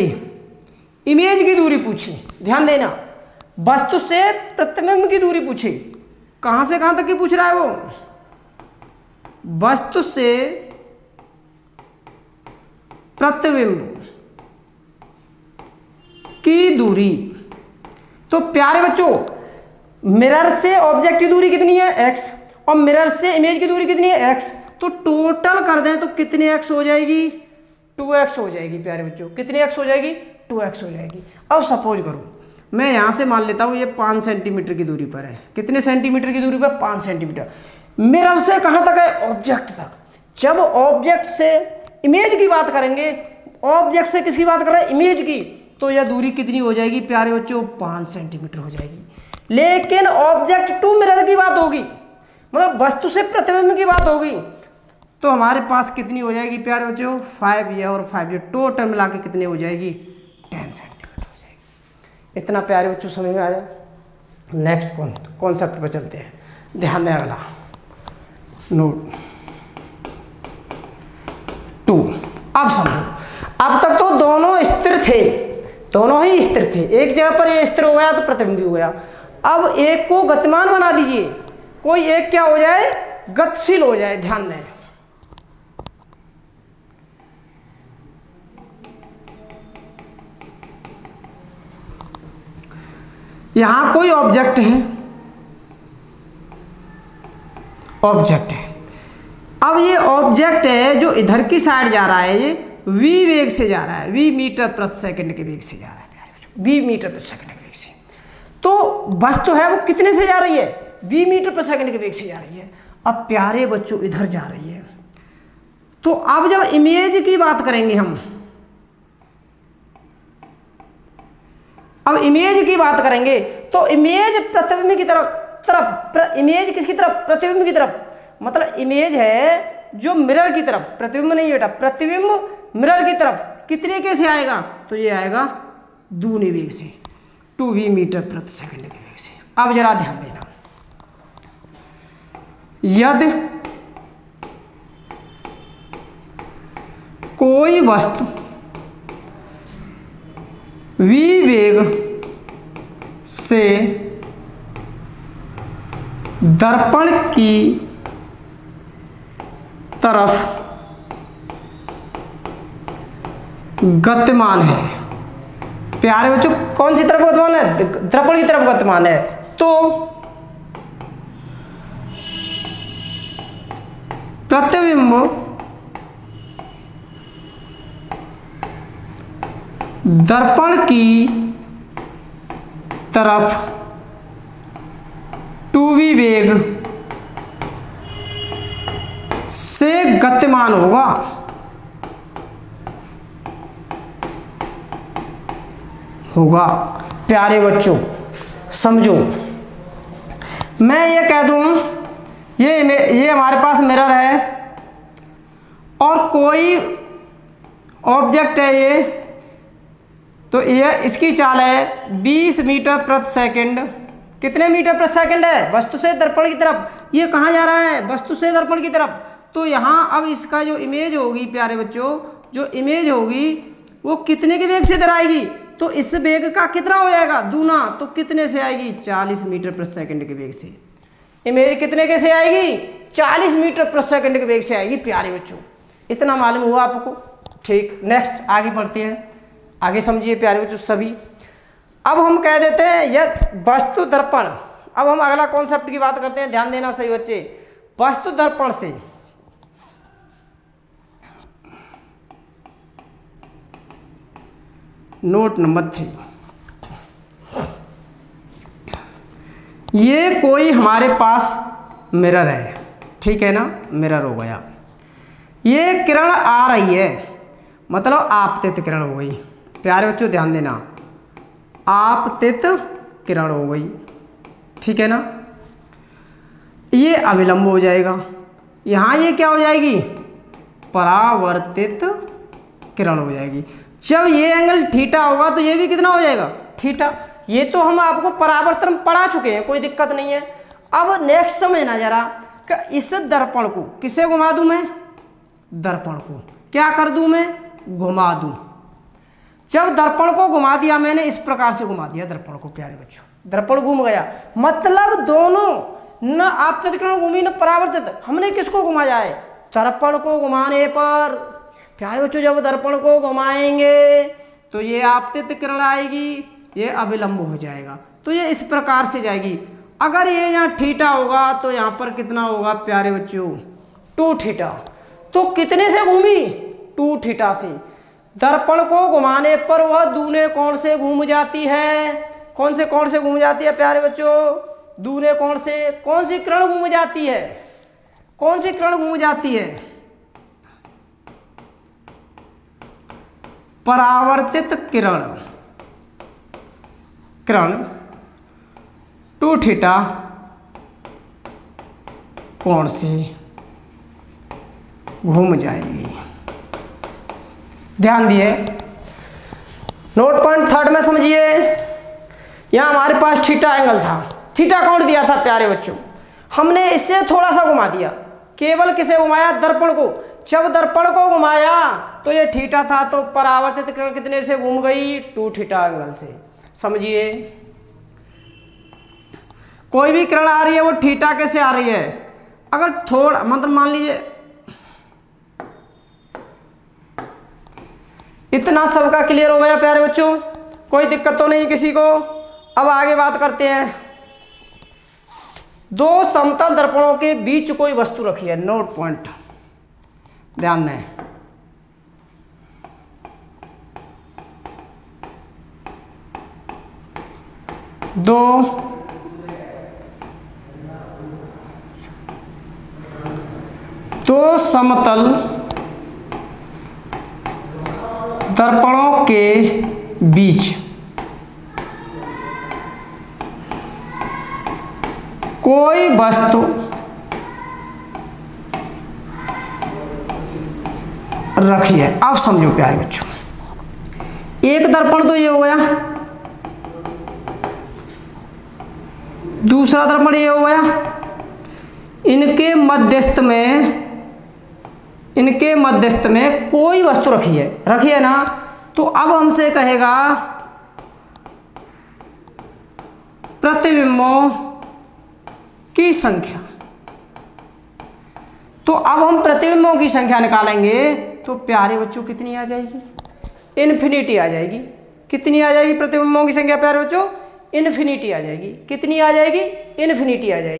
इमेज की दूरी पूछे, ध्यान देना, वस्तु से प्रतिबिंब की दूरी पूछे, कहां से कहां तक की पूछ रहा है वो, वस्तु से प्रतिबिंब की दूरी। तो प्यारे बच्चों, मिरर से ऑब्जेक्ट की दूरी कितनी है x, और मिरर से इमेज की दूरी कितनी है x, तो टोटल कर दें तो कितनी x हो जाएगी, 2x हो जाएगी। प्यारे बच्चों कितनी x हो जाएगी, 2x हो जाएगी। अब सपोज करो मैं यहाँ से मान लेता हूँ ये 5 सेंटीमीटर की दूरी पर है। कितने सेंटीमीटर की दूरी पर, 5 सेंटीमीटर। मिरर से कहाँ तक है, ऑब्जेक्ट तक। जब ऑब्जेक्ट से इमेज की बात करेंगे, ऑब्जेक्ट से किसकी बात कर रहे हैं, इमेज की, तो यह दूरी कितनी हो जाएगी प्यारे बच्चों, 5 सेंटीमीटर हो जाएगी। लेकिन ऑब्जेक्ट टू मिरर की बात होगी, मतलब वस्तु से प्रतिबिंब की बात होगी, तो हमारे पास कितनी हो जाएगी प्यारे बच्चों, 5 ये और 5 ये, टोटल मिला के कितने हो जाएगी, 10 सेंटीमीटर हो जाएगी। इतना प्यारे बच्चों समझ में आ जाए। नेक्स्ट कॉन्सेप्ट पर चलते हैं, ध्यान दें। अगला नोट 2। अब समझो, अब तक तो दोनों स्थिर थे, दोनों ही स्थिर थे। एक जगह पर ये स्थिर हो गया तो प्रतिबिंब हो गया। अब एक को गतिमान बना दीजिए, कोई एक क्या हो जाए, गतिशील हो जाए। ध्यान दें, यहां कोई ऑब्जेक्ट है, ऑब्जेक्ट है। अब ये ऑब्जेक्ट है जो इधर की साइड जा रहा है, ये v वेग से जा रहा है, v मीटर प्रति सेकंड के वेग से जा रहा है प्यारे बच्चों, v मीटर प्रति सेकंड के वेग से। तो वस्तु है वो कितने से जा रही है, v मीटर प्रति सेकंड के वेग से जा रही है। अब प्यारे बच्चों इधर जा रही है। तो अब जब इमेज की बात करेंगे हम, अब इमेज की बात करेंगे तो इमेज प्रतिबिंब की तरफ इमेज किसकी तरफ, प्रतिबिंब की तरफ। मतलब इमेज है जो मिरर की तरफ, प्रतिबिंब नहीं बेटा, प्रतिबिंब मिरर की तरफ कितने के से आएगा, तो ये आएगा दूनी वेग से, 2v मीटर प्रति सेकंड के वेग से। अब जरा ध्यान देना, यदि कोई वस्तु v वेग से दर्पण की तरफ गतिमान है, प्यारे बच्चों कौन सी तरफ गतिमान है, दर्पण की तरफ गतिमान है, तो प्रतिबिंब दर्पण की तरफ 2v वेग से गतिमान होगा। प्यारे बच्चों समझो, मैं ये कह दूं ये हमारे पास मिरर है और कोई ऑब्जेक्ट है ये, तो ये इसकी चाल है 20 मीटर प्रति सेकंड। कितने मीटर प्रति सेकंड है, वस्तु से दर्पण की तरफ। ये कहाँ जा रहा है, वस्तु से दर्पण की तरफ। तो यहाँ अब इसका जो इमेज होगी प्यारे बच्चों, जो इमेज होगी वो कितने के वेग से इधर आएगी, तो इस वेग का कितना हो जाएगा, दूना। तो कितने से आएगी, 40 मीटर प्रति सेकंड के वेग से। इमेज कितने के से आएगी, 40 मीटर प्रति सेकंड के वेग से आएगी प्यारे बच्चों। इतना मालूम हुआ आपको, ठीक। नेक्स्ट आगे बढ़ते हैं, आगे समझिए प्यारे बच्चों सभी। अब हम कह देते हैं यह वस्तु दर्पण। अब हम अगला कॉन्सेप्ट की बात करते हैं, ध्यान देना सही बच्चे। वस्तु दर्पण से नोट नंबर 3, ये कोई हमारे पास मिरर है, ठीक है ना, मिरर हो गया। ये किरण आ रही है, मतलब आपतित किरण हो गई। प्यारे बच्चों ध्यान देना, आपतित किरण हो गई, ठीक है ना। ये अविलंब हो जाएगा, यहाँ ये क्या हो जाएगी, परावर्तित किरण हो जाएगी। जब ये एंगल थीटा होगा तो ये भी कितना हो जाएगा, थीटा। ये तो हम आपको परावर्तन पढ़ा चुके हैं, कोई दिक्कत नहीं है। अब नेक्स्ट समझना जरा कि इस दर्पण को किसे घुमा दूं मैं, दर्पण को क्या कर दूं मैं, घुमा दूं। जब दर्पण को घुमा दिया मैंने, इस प्रकार से घुमा दिया दर्पण को प्यारे बच्चों, दर्पण घूम गया, मतलब दोनों न आपतित किरण घूमी न परावर्तित। हमने किसको घुमाया है? दर्पण को घुमाने पर। प्यारे बच्चों जब दर्पण को घुमाएंगे तो ये आपतित किरण आएगी, ये अभिलंब हो जाएगा, तो ये इस प्रकार से जाएगी। अगर ये यहाँ थीटा होगा तो यहाँ पर कितना होगा प्यारे बच्चों? 2 थीटा। तो कितने से घूमी? 2 थीटा से। दर्पण को घुमाने पर वह दूने कोण से घूम जाती है। कौन से कोण से घूम जाती है प्यारे बच्चों? दूने कोण से। कौन सी किरण घूम जाती है? कौन सी किरण घूम जाती है? परावर्तित किरण। किरण 2 थीटा कोण से घूम जाएगी। ध्यान दिए। नोट पॉइंट 3 में समझिए। यहां हमारे पास थीटा एंगल था, थीटा कोण दिया था प्यारे बच्चों, हमने इससे थोड़ा सा घुमा दिया। केवल किसे घुमाया? दर्पण को। जब दर्पण को घुमाया तो ये थीटा था, तो परावर्तित किरण कितने से घूम गई? 2 थीटा एंगल से। समझिए, कोई भी किरण आ रही है वो थीटा कैसे आ रही है? अगर थोड़ा मतलब मान लीजिए इतना सबका क्लियर हो गया प्यारे बच्चों, कोई दिक्कत तो नहीं किसी को। अब आगे बात करते हैं। 2 समतल दर्पणों के बीच कोई वस्तु रखी है। नोट पॉइंट ध्यान दें। दो समतल दर्पणों के बीच कोई वस्तु रखी है। अब समझो प्यारे बच्चों, एक दर्पण तो ये हो गया, दूसरा दर्पण ये हो गया। इनके मध्यस्थ में कोई वस्तु रखी है ना। तो अब हमसे कहेगा प्रतिबिंबों की संख्या। तो अब हम प्रतिबिंबों की संख्या निकालेंगे तो प्यारे बच्चों कितनी आ जाएगी? इन्फिनिटी आ जाएगी। कितनी आ जाएगी प्रतिबिंबों की संख्या प्यारे बच्चों? इन्फिनिटी आ जाएगी। कितनी आ जाएगी? इन्फिनिटी आ जाएगी।